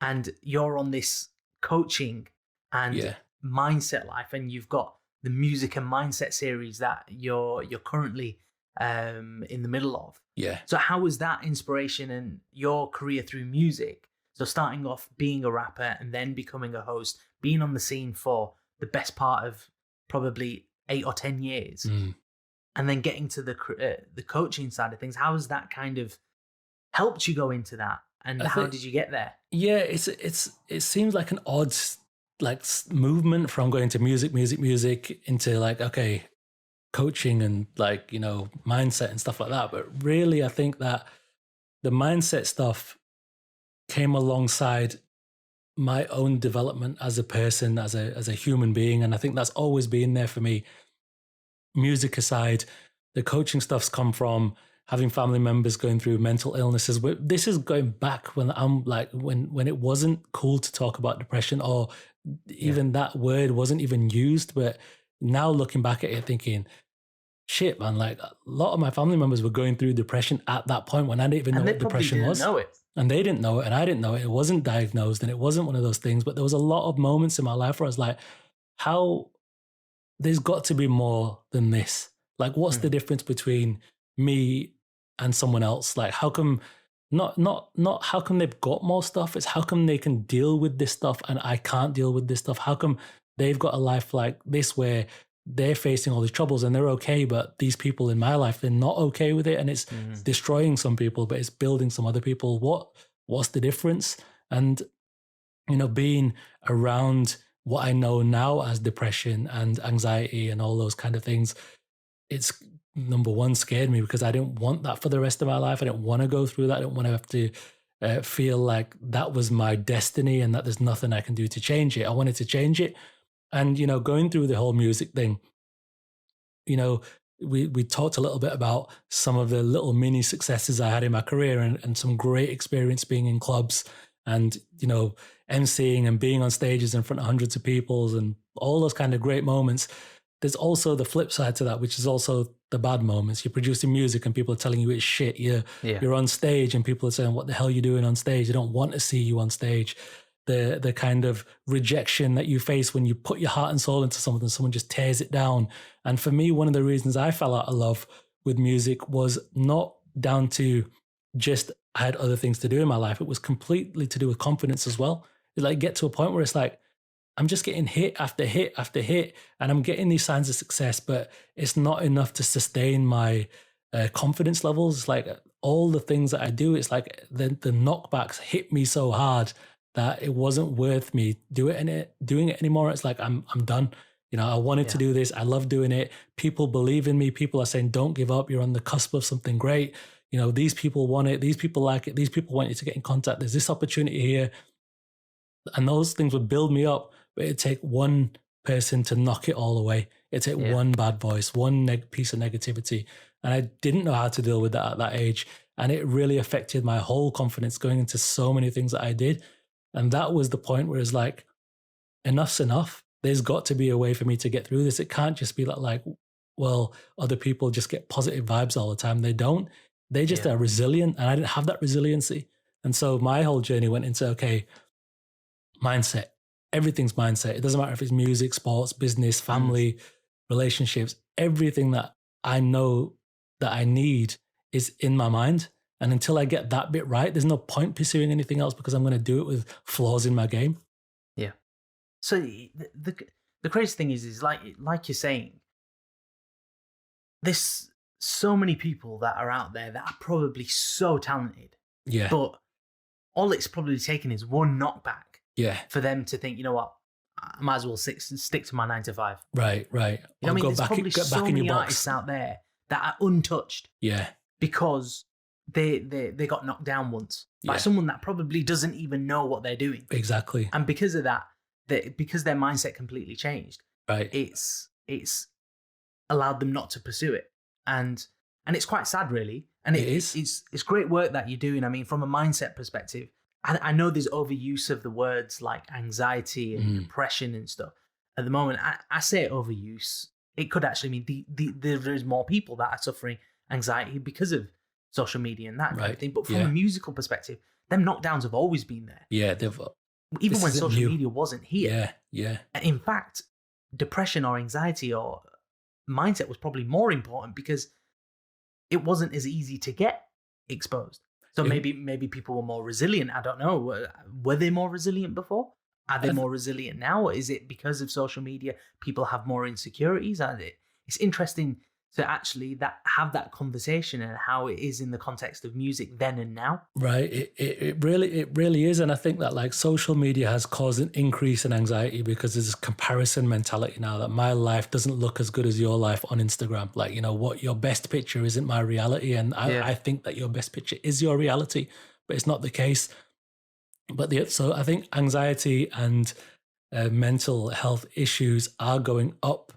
And you're on this coaching and mindset life, and you've got the music and mindset series that you're currently in the middle of. Yeah. So how was that inspiration and your career through music? So starting off being a rapper and then becoming a host, being on the scene for the best part of probably 8 or 10 years, and then getting to the coaching side of things. How has that kind of helped you go into that? And how did you get there? Yeah, it seems like an odd movement from going to music into like, okay, coaching and like, you know, mindset and stuff like that. But really, I think that the mindset stuff came alongside my own development as a person, as a human being. And I think that's always been there for me. Music aside, the coaching stuff's come from having family members going through mental illnesses. This is going back when I'm like, when it wasn't cool to talk about depression, or even that word wasn't even used. But now looking back at it, thinking, shit, man, like a lot of my family members were going through depression at that point when I didn't even know what depression was. Know it. And they didn't know it, and I didn't know it. It wasn't diagnosed, and it wasn't one of those things. But there was a lot of moments in my life where I was like, how, there's got to be more than this. Like, what's the difference between me and someone else? Like, how come not how come they've got more stuff? It's how come they can deal with this stuff and I can't deal with this stuff? How come they've got a life like this where they're facing all these troubles and they're okay, but these people in my life, they're not okay with it, and it's destroying some people, but it's building some other people. What's the difference? And, you know, being around what I know now as depression and anxiety and all those kind of things, it's, number one, scared me because I didn't want that for the rest of my life. I didn't want to go through that. I didn't want to have to feel like that was my destiny and that there's nothing I can do to change it. I wanted to change it. And, you know, going through the whole music thing, you know, we talked a little bit about some of the little mini successes I had in my career and some great experience being in clubs and, you know, emceeing and being on stages in front of hundreds of people and all those kind of great moments. There's also the flip side to that, which is also the bad moments. You're producing music and people are telling you it's shit. You're on stage and people are saying, what the hell are you doing on stage? They don't want to see you on stage. The kind of rejection that you face when you put your heart and soul into something and someone just tears it down. And for me, one of the reasons I fell out of love with music was not down to just I had other things to do in my life. It was completely to do with confidence as well. It like get to a point where it's like, I'm just getting hit after hit after hit, and I'm getting these signs of success, but it's not enough to sustain my confidence levels. It's like all the things that I do, it's like the knockbacks hit me so hard that it wasn't worth me doing it anymore. It's like I'm done. I wanted to do this. I love doing it. People believe in me. People are saying, don't give up. You're on the cusp of something great. These people want it. These people like it. These people want you to get in contact. There's this opportunity here. And those things would build me up. But it'd take one person to knock it all away. It'd take one bad voice, one piece of negativity. And I didn't know how to deal with that at that age. And it really affected my whole confidence going into so many things that I did. And that was the point where it's like, enough's enough. There's got to be a way for me to get through this. It can't just be like, well, other people just get positive vibes all the time. They don't. They just are resilient. And I didn't have that resiliency. And so my whole journey went into, okay, mindset. Everything's mindset. It doesn't matter if it's music, sports, business, family, relationships. Everything that I know that I need is in my mind. And until I get that bit right, there's no point pursuing anything else because I'm going to do it with flaws in my game. Yeah. So the crazy thing is like you're saying, there's so many people that are out there that are probably so talented. Yeah. But all it's probably taken is one knockback. Yeah. For them to think, you know what, I might as well stick to my 9 to 5. Right. You know what I mean? There's probably so many artists out there that are untouched. Yeah. Because they got knocked down once by someone that probably doesn't even know what they're doing. Exactly. And because of that, because their mindset completely changed, right? It's allowed them not to pursue it, and it's quite sad, really. And it's great work that you're doing. I mean, from a mindset perspective, I know there's overuse of the words like anxiety and depression and stuff. At the moment, I say overuse. It could actually mean there's more people that are suffering anxiety because of social media and that kind of thing. But from a musical perspective, them knockdowns have always been there. Yeah, even when social media wasn't here. Yeah. And in fact, depression or anxiety or mindset was probably more important because it wasn't as easy to get exposed. So maybe people were more resilient. I don't know. Were they more resilient before? Are they more resilient now? Is it because of social media people have more insecurities? It's interesting to actually have that conversation and how it is in the context of music then and now. Right. It really is. And I think that like social media has caused an increase in anxiety because there's this comparison mentality now that my life doesn't look as good as your life on Instagram. Like, what your best picture isn't my reality. And I think that your best picture is your reality, but it's not the case. But so I think anxiety and mental health issues are going up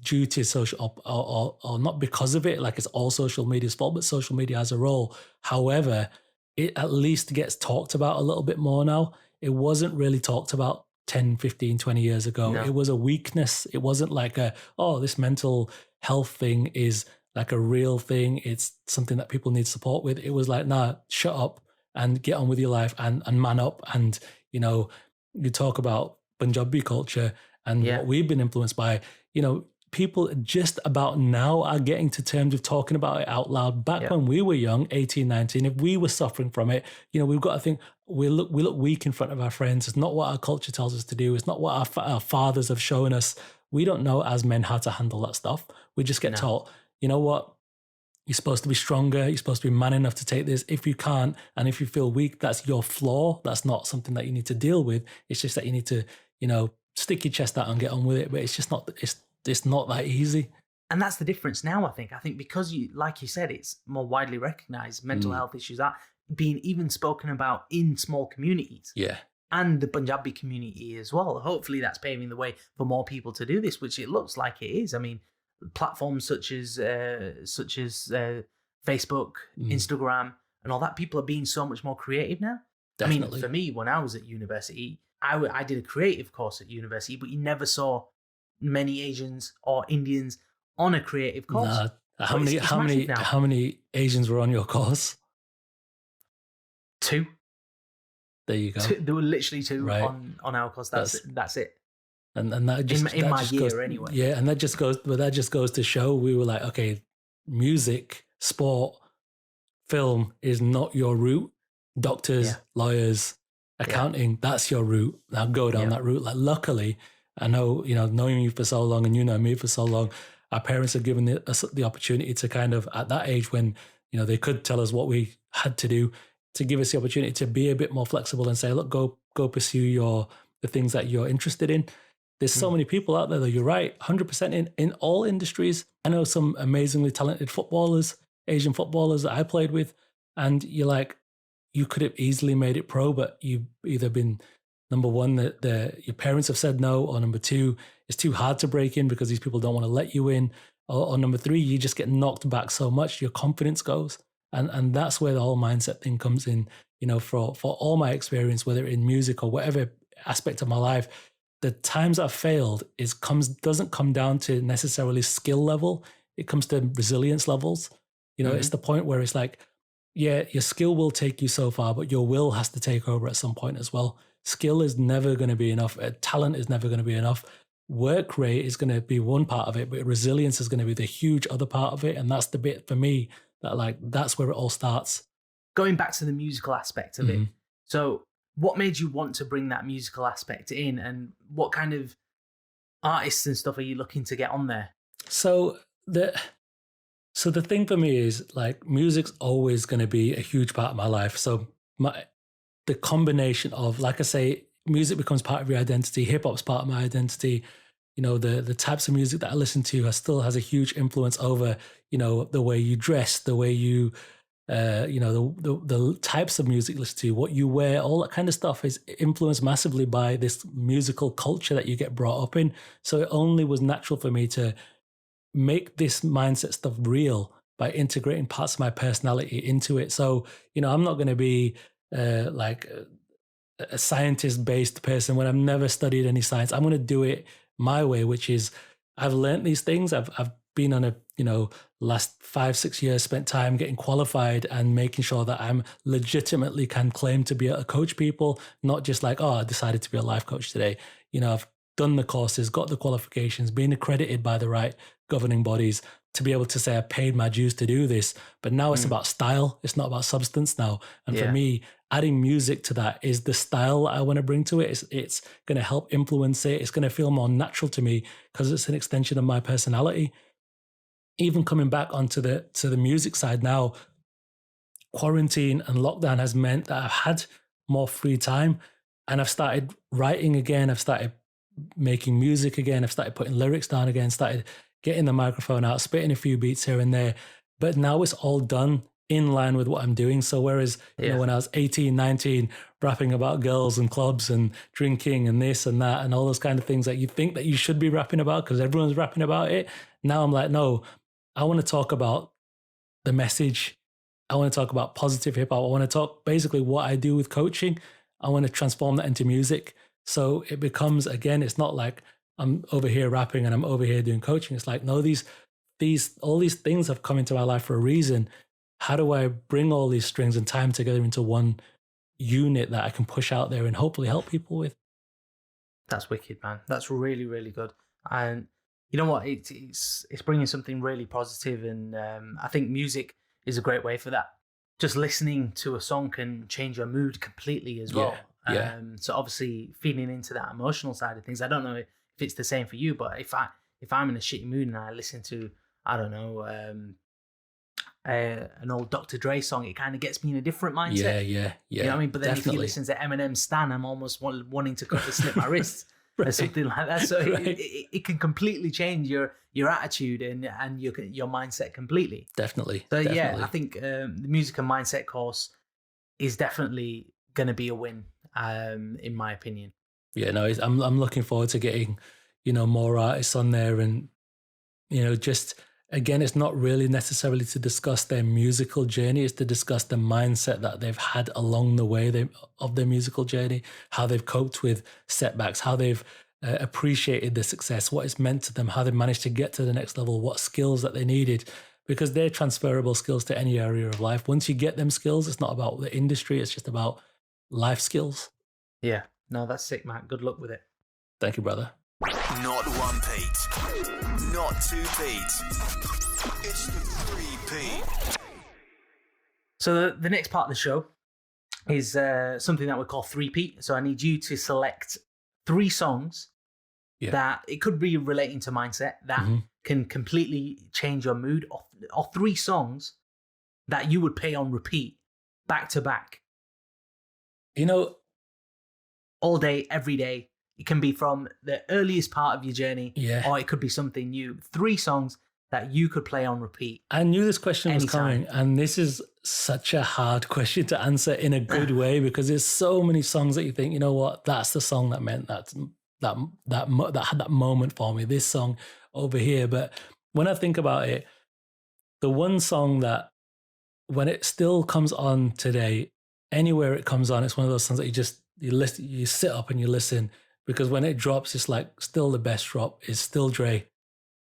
due to social or not because of it, like it's all social media's fault, but social media has a role. However, it at least gets talked about a little bit more now. It wasn't really talked about 10, 15, 20 years ago. No. It was a weakness. It wasn't like this mental health thing is like a real thing. It's something that people need support with. It was like, nah, shut up and get on with your life and man up. And, you talk about Punjabi culture and what we've been influenced by. People just about now are getting to terms with talking about it out loud. Back when we were young, 18, 19, if we were suffering from it, we've got to think we look weak in front of our friends. It's not what our culture tells us to do. It's not what our fathers have shown us. We don't know as men how to handle that stuff. We just get taught, you know what? You're supposed to be stronger. You're supposed to be man enough to take this. If you can't, and if you feel weak, that's your flaw. That's not something that you need to deal with. It's just that you need to, stick your chest out and get on with it. But it's just not, it's not that easy. And that's the difference now, I think. I think because like you said, it's more widely recognized. Mental health issues are being even spoken about in small communities. Yeah. And the Punjabi community as well. Hopefully that's paving the way for more people to do this, which it looks like it is. I mean, platforms such as Facebook, Instagram, and all that, people are being so much more creative now. Definitely. I mean, for me, when I was at university, I did a creative course at university, but you never saw many Asians or Indians on a creative course. Nah. How many Asians were on your course? 2. There you go. There were literally 2 on our course. That's it. And that just in my year goes, anyway. Yeah, and that just goes to show we were like, okay, music, sport, film is not your route. Doctors, lawyers, accounting, that's your route. Now go down that route. Like, luckily, I know, knowing you for so long and me for so long, our parents have given us the opportunity to kind of, at that age when, they could tell us what we had to do, to give us the opportunity to be a bit more flexible and say, look, go pursue the things that you're interested in. There's so many people out there, though. You're right, 100% in all industries. I know some amazingly talented footballers, Asian footballers that I played with, and you're like, you could have easily made it pro, but you've either been, number one, that your parents have said no, or number two, it's too hard to break in because these people don't want to let you in, or number three, you just get knocked back so much, your confidence goes. And that's where the whole mindset thing comes in, for all my experience, whether in music or whatever aspect of my life, the times I've failed doesn't come down to necessarily skill level. It comes to resilience levels. It's the point where it's like, yeah, your skill will take you so far, but your will has to take over at some point as well. Skill is never going to be enough. Talent is never going to be enough. Work rate is going to be one part of it, but resilience is going to be the huge other part of it. And that's the bit for me that's where it all starts. Going back to the musical aspect of it. So what made you want to bring that musical aspect in, and what kind of artists and stuff are you looking to get on there? So the thing for me is, like, music's always going to be a huge part of my life. So the combination of, like I say, music becomes part of your identity. Hip hop's part of my identity. The types of music that I listen to still has a huge influence over, the way you dress, the way you, the types of music you listen to, what you wear, all that kind of stuff is influenced massively by this musical culture that you get brought up in. So it only was natural for me to make this mindset stuff real by integrating parts of my personality into it. So, I'm not going to be like a scientist-based person when I've never studied any science. I'm going to do it my way, which is I've learned these things. I've been on a, last 5-6 years, spent time getting qualified and making sure that I'm legitimately can claim to be able to coach people, not just like, I decided to be a life coach today. I've done the courses, got the qualifications, been accredited by the right governing bodies to be able to say I paid my dues to do this. But now it's about style. It's not about substance now. And for me, adding music to that is the style that I want to bring to it. It's going to help influence it. It's going to feel more natural to me because it's an extension of my personality. Even coming back onto the music side now, quarantine and lockdown has meant that I've had more free time, and I've started writing again. I've started making music again. I've started putting lyrics down again, started getting the microphone out, spitting a few beats here and there. But now it's all done in line with what I'm doing. So whereas, when I was 18, 19, rapping about girls and clubs and drinking and this and that and all those kind of things that you think that you should be rapping about because everyone's rapping about it. Now I'm like, no, I want to talk about the message. I want to talk about positive hip hop. I want to talk basically what I do with coaching. I want to transform that into music. So it becomes, again, it's not like I'm over here rapping and I'm over here doing coaching. It's like, no, all these things have come into my life for a reason. How do I bring all these strings and tie them together into one unit that I can push out there and hopefully help people with? That's wicked, man. That's really, really good. And you know what? It's bringing something really positive, and I think music is a great way for that. Just listening to a song can change your mood completely as well. Yeah. So obviously feeding into that emotional side of things. I don't know if it's the same for you, but if I'm in a shitty mood and I listen to, I don't know, an old Dr. Dre song, it kind of gets me in a different mindset. Yeah. You know what I mean? But then definitely. if you listen to Eminem's Stan, I'm almost wanting to snip my wrists or something like that. So it can completely change your attitude and your mindset completely. Definitely. So yeah, I think the music and mindset course is definitely going to be a win, in my opinion. Yeah, no, I'm looking forward to getting, more artists on there, and, just, again, it's not really necessarily to discuss their musical journey. It's to discuss the mindset that they've had along the way of their musical journey, how they've coped with setbacks, how they've appreciated the success, what it's meant to them, how they managed to get to the next level, what skills that they needed, because they're transferable skills to any area of life. Once you get them skills, it's not about the industry. It's just about life skills. Yeah. No, that's sick, Matt. Good luck with it. Thank you, brother. Not one Pete, not two Pete. It's the Threepeat. So the next part of the show is something that we call Threepeat. So I need you to select 3 songs that it could be relating to mindset that can completely change your mood, or 3 songs that you would play on repeat back to back. All day, every day. It can be from the earliest part of your journey, or it could be something new. 3 songs that you could play on repeat. I knew this question was anytime. coming, and this is such a hard question to answer in a good way, because there's so many songs that you think, you know what, that's the song that meant that had that moment for me, this song over here. But when I think about it, the one song that when it still comes on today, anywhere it comes on, it's one of those songs that you sit up and you listen, because when it drops, it's like still the best drop is Still Dre.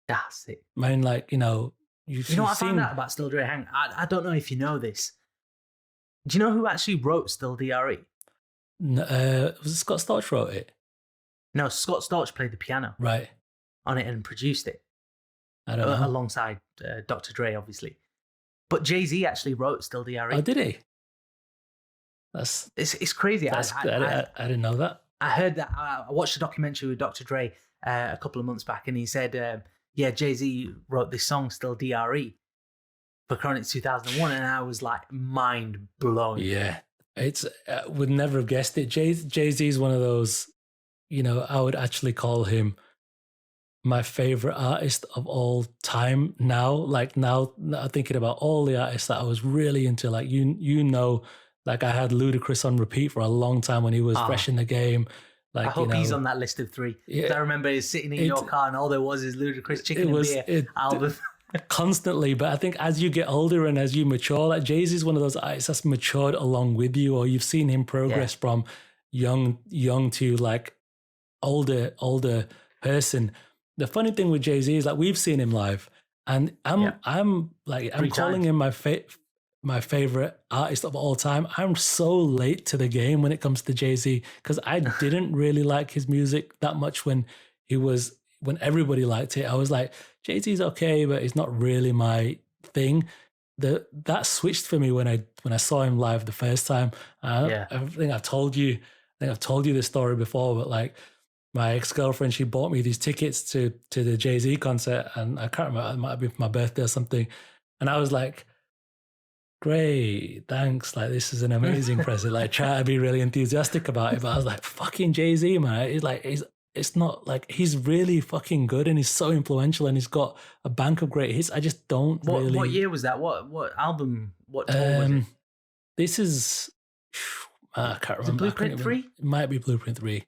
That's it. Man, like, you know what I found out about Still Dre? Hang, I don't know if you know this. Do you know who actually wrote Still DRE? Was it Scott Storch wrote it? No, Scott Storch played the piano on it and produced it. I don't know. Alongside Dr. Dre, obviously. But JayZ actually wrote Still DRE. Oh, did he? It's crazy. I didn't know that. I heard that. I watched a documentary with Dr. Dre a couple of months back, and he said, JayZ wrote this song, Still DRE, for Chronic 2001, and I was like mind blown. Yeah, it's would never have guessed it. JayZ is one of those, I would actually call him my favorite artist of all time now. Like now thinking about all the artists that I was really into, like, like I had Ludacris on repeat for a long time when he was fresh in the game. Like, I hope he's on that list of 3. Yeah, I remember he's sitting in your car and all there was is Ludacris Chicken and Beer album. Constantly. But I think as you get older and as you mature, like JayZ is one of those artists that's matured along with you, or you've seen him progress from young to like older person. The funny thing with JayZ is like we've seen him live, and I'm calling him my favorite artist of all time. I'm so late to the game when it comes to JayZ, because I didn't really like his music that much when everybody liked it. I was like, JayZ's okay, but it's not really my thing. That switched for me when I saw him live the first time. I think I've told you this story before, but like my ex-girlfriend, she bought me these tickets to the JayZ concert, and I can't remember, it might have been for my birthday or something. And I was like, great, thanks. Like, this is an amazing present. Like, try to be really enthusiastic about it. But I was like, fucking JayZ, man. It's not like he's really fucking good and he's so influential and he's got a bank of great hits. I just don't really. What year was that? What album? What tour was it? This is, I can't remember. Is it Blueprint 3? It might be Blueprint 3.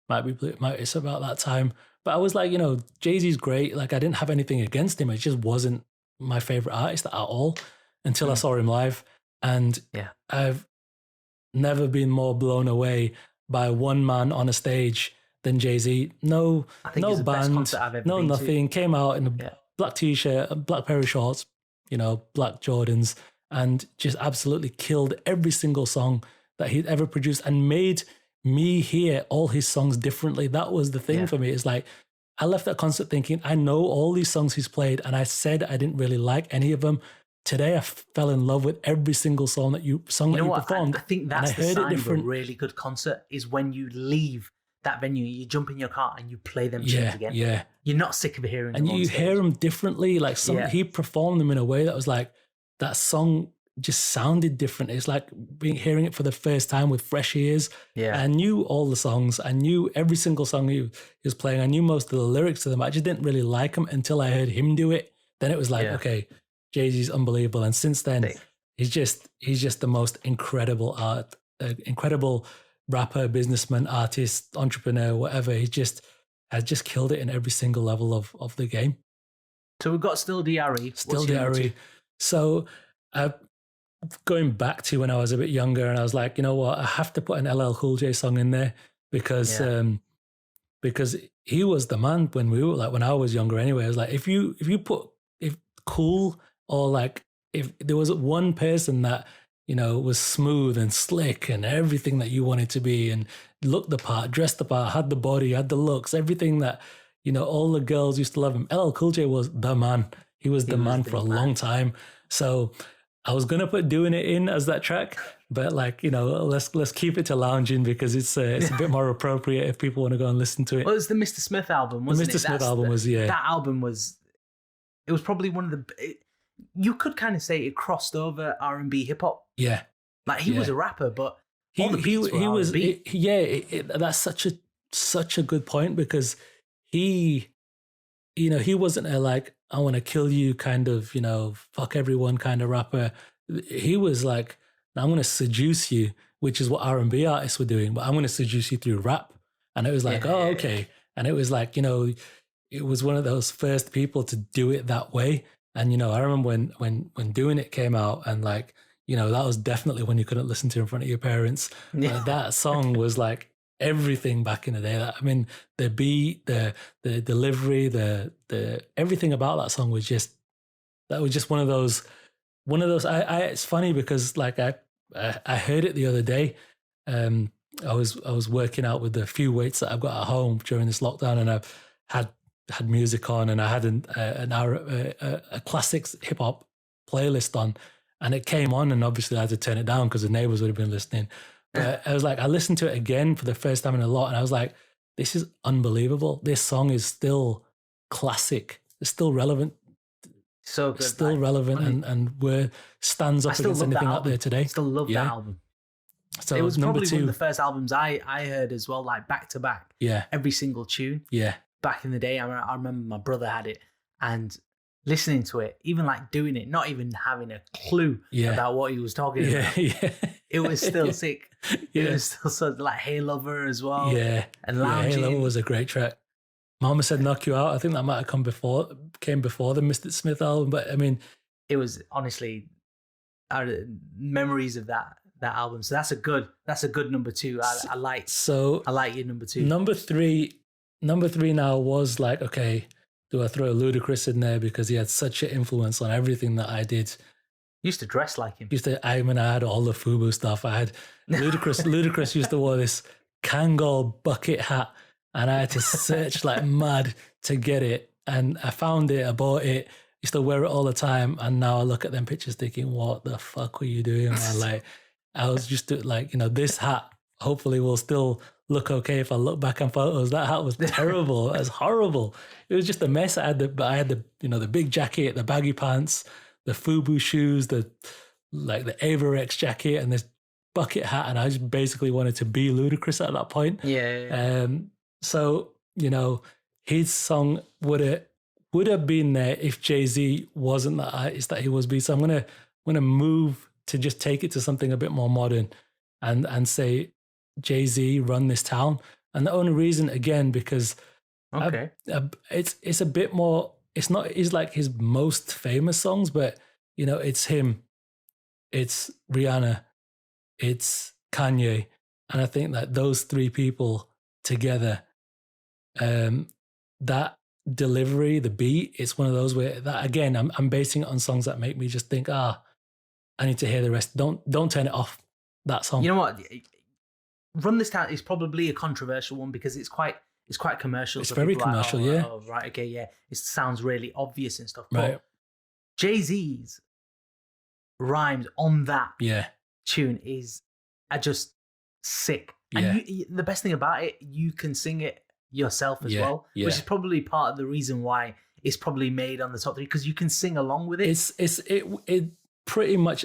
It's about that time. But I was like, JayZ's great. Like, I didn't have anything against him. It just wasn't my favorite artist at all until I saw him live. And I've never been more blown away by one man on a stage than JayZ. No band, no nothing. Came out in a black t-shirt, a black pair of shorts, black Jordans, and just absolutely killed every single song that he'd ever produced and made me hear all his songs differently. That was the thing for me. It's like, I left that concert thinking, I know all these songs he's played, and I said I didn't really like any of them. Today, I fell in love with every single song that you performed. I think that's the sign of a really good concert, is when you leave that venue, you jump in your car and you play them tunes again. Yeah, you're not sick of hearing them. And you hear them differently. Like he performed them in a way that was like, that song just sounded different. It's like hearing it for the first time with fresh ears. Yeah, I knew all the songs. I knew every single song he was playing. I knew most of the lyrics to them. I just didn't really like them until I heard him do it. Then it was like, okay, JayZ's unbelievable. And since then, he's just the most incredible incredible rapper, businessman, artist, entrepreneur, whatever. He just has just killed it in every single level of the game. So we've got Still DRE. Still DRE. So going back to when I was a bit younger, and I was like, you know what, I have to put an LL Cool J song in there because he was the man when I was younger anyway. I was like, if Cool, or like if there was one person that was smooth and slick and everything that you wanted to be, and looked the part, dressed the part, had the body, had the looks, everything that all the girls used to love him. LL Cool J was the man. He was the man for a long time. So I was gonna put Doing It in as that track, but like let's keep it to Lounging, because it's a bit more appropriate if people want to go and listen to it. Well, it's the Mr. Smith album, wasn't it? The Mr. Smith album was that album was. It was probably one of the. You could kind of say it crossed over R&B hip hop. Yeah, like he was a rapper, but he was. That's such a good point, because he, he wasn't a like, I want to kill you kind of, fuck everyone kind of rapper. He was like, I'm going to seduce you, which is what R&B artists were doing, but I'm going to seduce you through rap. And it was like, oh, okay. And it was like, it was one of those first people to do it that way. And, I remember when Doing It came out, and like, that was definitely when you couldn't listen to in front of your parents. That song was like everything back in the day. I mean, the beat, the delivery, the everything about that song was just one of those. It's funny because like I heard it the other day. I was working out with the few weights that I've got at home during this lockdown, and I've had music on, and I had an hour a classics hip hop playlist on, and it came on, and obviously I had to turn it down because the neighbors would have been listening. But I was like, I listened to it again for the first time in a lot, and I was like, this is unbelievable. This song is still classic. It's still relevant. So good. Still relevant and where stands up against anything out there today. I still love that album. So it was number probably 2. one of the first albums I heard as well, like back to back. Yeah. Every single tune. Yeah. Back in the day, I remember my brother had it, and listening to it, even like doing it, not even having a clue about what he was talking about. Yeah. It was still sick. It was still so like Hey Lover as well. Yeah. And Lounging. Hey Lover was a great track. Mama Said Knock You Out. I think that might have came before the Mr. Smith album, but I mean, it was honestly memories of that album. So that's a good number 2. I like your number 2. Number three now was like, okay, do I throw Ludacris in there because he had such an influence on everything that I did? Used to dress like him. I had all the FUBU stuff. I had Ludacris used to wear this Kangol bucket hat, and I had to search like mad to get it. And I found it, I bought it, used to wear it all the time. And now I look at them pictures thinking, what the fuck were you doing, man? Like, I was just like, this hat hopefully will still look okay if I look back on photos. That hat was terrible. It was horrible. It was just a mess. I had the the big jacket, the baggy pants, the FUBU shoes, the Averex jacket, and this bucket hat. And I just basically wanted to be Ludacris at that point. Yeah. So, his song would have been there if JayZ wasn't the artist that he was. So I'm gonna move to just take it to something a bit more modern, and say JayZ, Run This Town. And the only reason, again, because it's a bit more. It's not like his most famous songs, but it's him, it's Rihanna, it's Kanye, and I think that those 3 people together. That delivery, the beat, it's one of those where that again, I'm basing it on songs that make me just think, I need to hear the rest. Don't turn it off. That song. You know what? Run This Town is probably a controversial one because it's quite commercial. It's so very people are commercial, like, yeah. Oh, right, okay, yeah. It sounds really obvious and stuff. Right. But JayZ's rhymes on that tune are just sick. Yeah. And the best thing about it, you can sing it yourself as well, which is probably part of the reason why it's probably made on the top 3, because you can sing along with it. It pretty much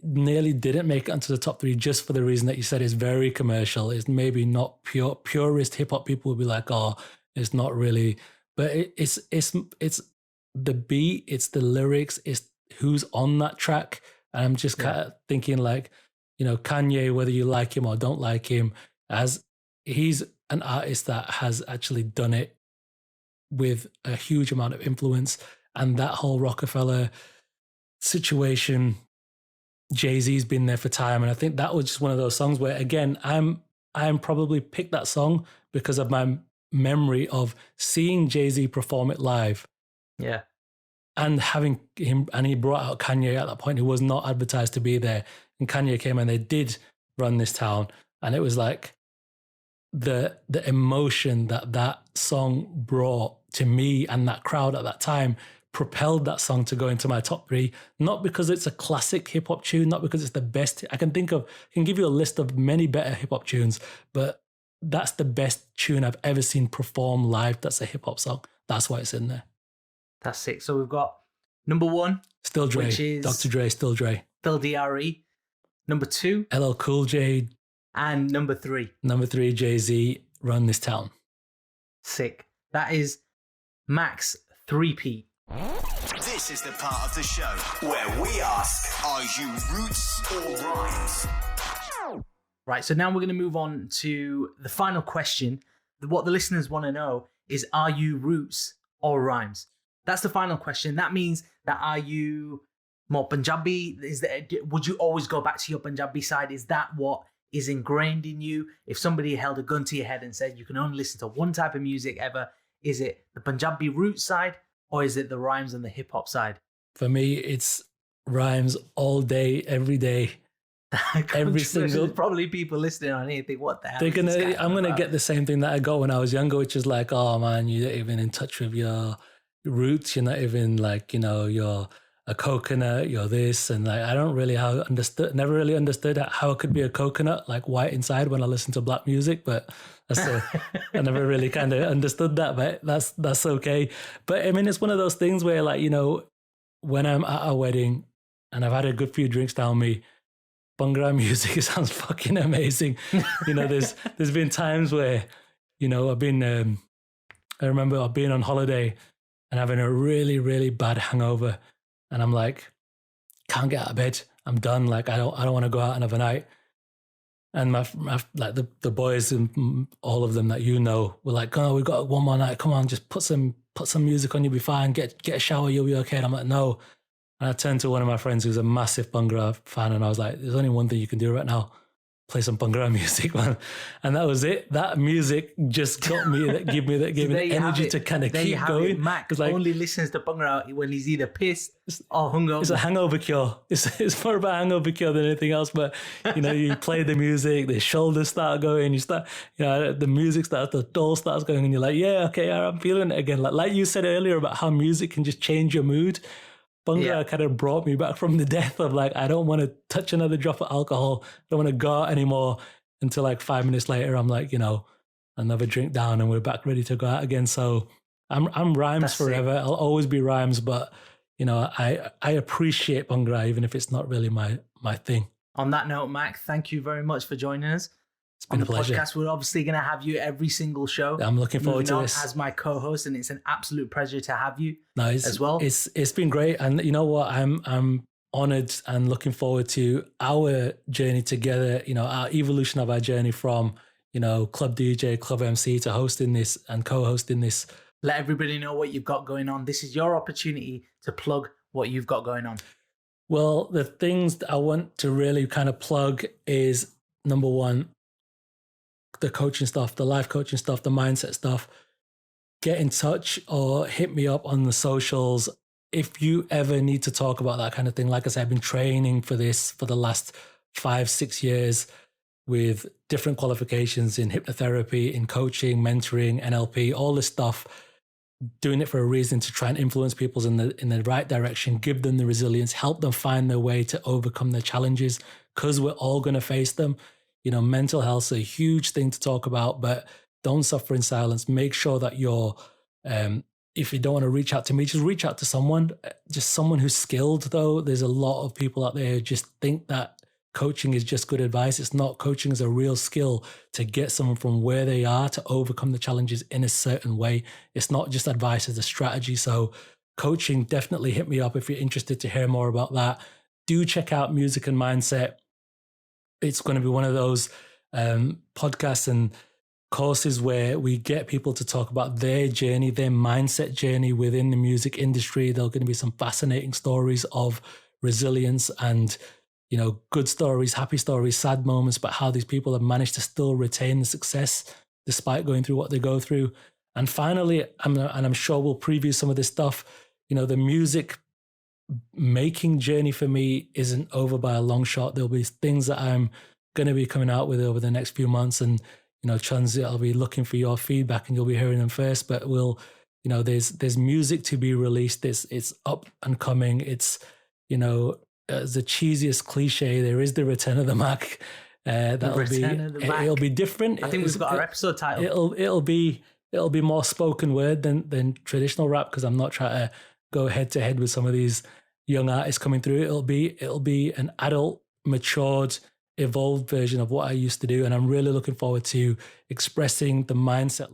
nearly didn't make it onto the top 3 just for the reason that you said it's very commercial. It's maybe not purist hip hop people would be like, oh, it's not really, but it's the beat, it's the lyrics, it's who's on that track. And I'm just kind of thinking like, Kanye, whether you like him or don't like him, as he's an artist that has actually done it with a huge amount of influence, and that whole Rockefeller situation, JayZ's been there for time. And I think that was just one of those songs where, again, I'm probably picked that song because of my memory of seeing JayZ perform it live. Yeah. And having him, and he brought out Kanye at that point, who was not advertised to be there. And Kanye came and they did Run This Town. And it was like the emotion that song brought to me and that crowd at that time propelled that song to go into my top 3, not because it's a classic hip hop tune, not because it's the best. I can give you a list of many better hip hop tunes, but that's the best tune I've ever seen perform live. That's a hip hop song. That's why it's in there. That's sick. So we've got number 1, Still Dre, which is Dr. Dre, Still Dre. Still DRE. Number 2, LL Cool J. and number 3, JayZ, run this town. Sick. That is Mack's Threepeat. This is the part of the show where we ask, are you roots or rhymes? Right, so now we're going to move on to the final question. What the listeners want to know is, are you roots or rhymes? That's the final question. That means that are you more Punjabi? Would you always go back to your Punjabi side? Is that what is ingrained in you? If somebody held a gun to your head and said you can only listen to one type of music ever, is it the Punjabi roots side or is it the rhymes and the hip hop side? For me, it's rhymes all day, every day. Every single. There's probably people listening on here think, what the hell? I'm gonna get the same thing that I got when I was younger, which is like, oh man, you're not even in touch with your roots. You're not even like, you're a coconut. You're this, and like I don't really never really understood how it could be a coconut, like white inside when I listen to black music. But I never really kind of understood that. But that's okay. But I mean, it's one of those things where like when I'm at a wedding and I've had a good few drinks down me. Bhangra music, it sounds fucking amazing. There's been times where, I've been, I remember I've been on holiday and having a really, really bad hangover. And I'm like, can't get out of bed. I'm done. Like, I don't want to go out and have a night. And my like the boys and all of them that were like, oh, we've got one more night. Come on, just put some music on, you'll be fine. Get a shower, you'll be okay. And I'm like, no. And I turned to one of my friends who's a massive Bhangra fan, and I was like, there's only one thing you can do right now. Play some Bhangra music, man. And that was it. That music just got me, gave me the energy to kind of keep going. Mack only listens to Bhangra when he's either pissed or hungover. It's a hangover cure. It's more about a hangover cure than anything else. But, you play the music, the shoulders start going, you start, the music starts, the doll starts going, and you're like, yeah, okay, I'm feeling it again. Like you said earlier about how music can just change your mood. Bhangra kind of brought me back from the death of like, I don't want to touch another drop of alcohol. I don't want to go out anymore until like 5 minutes later. I'm like, another drink down and we're back ready to go out again. So I'm rhymes That's forever. It. I'll always be rhymes, but I appreciate Bhangra even if it's not really my thing. On that note, Mack, thank you very much for joining us. It's been a pleasure. Podcast, we're obviously going to have you every single show. I'm looking forward to this as my co-host, and it's an absolute pleasure to have you as well. It's been great, and you know what? I'm honored and looking forward to our journey together. Our evolution of our journey from club DJ, club MC to hosting this and co-hosting this. Let everybody know what you've got going on. This is your opportunity to plug what you've got going on. Well, the things that I want to really kind of plug is number one, the coaching stuff, the life coaching stuff, the mindset stuff. Get in touch or hit me up on the socials if you ever need to talk about that kind of thing. Like I said, I've been training for this for the last 5-6 years with different qualifications in hypnotherapy, in coaching, mentoring, NLP, all this stuff. Doing it for a reason, to try and influence people in the right direction, give them the resilience, help them find their way to overcome their challenges, because we're all going to face them. Mental health is a huge thing to talk about, but don't suffer in silence. Make sure that you're, if you don't want to reach out to me, just reach out to someone who's skilled though. There's a lot of people out there who just think that coaching is just good advice. It's not. Coaching is a real skill to get someone from where they are to overcome the challenges in a certain way. It's not just advice, it's a strategy. So coaching, definitely hit me up if you're interested to hear more about that. Do check out Music and Mindset. It's going to be one of those podcasts and courses where we get people to talk about their journey, their mindset journey within the music industry. There are going to be some fascinating stories of resilience and, good stories, happy stories, sad moments, but how these people have managed to still retain the success despite going through what they go through. And finally, I'm sure we'll preview some of this stuff, the music making journey for me isn't over by a long shot. There'll be things that I'm going to be coming out with over the next few months, and Chans, I'll be looking for your feedback and you'll be hearing them first. But there's music to be released. It's up and coming. It's as the cheesiest cliche, there is the return of the Mack. It'll be different. I think we've got our episode title. It'll be more spoken word than traditional rap, because I'm not trying to go head to head with some of these young artists coming through. It'll be an adult, matured, evolved version of what I used to do. And I'm really looking forward to expressing the mindset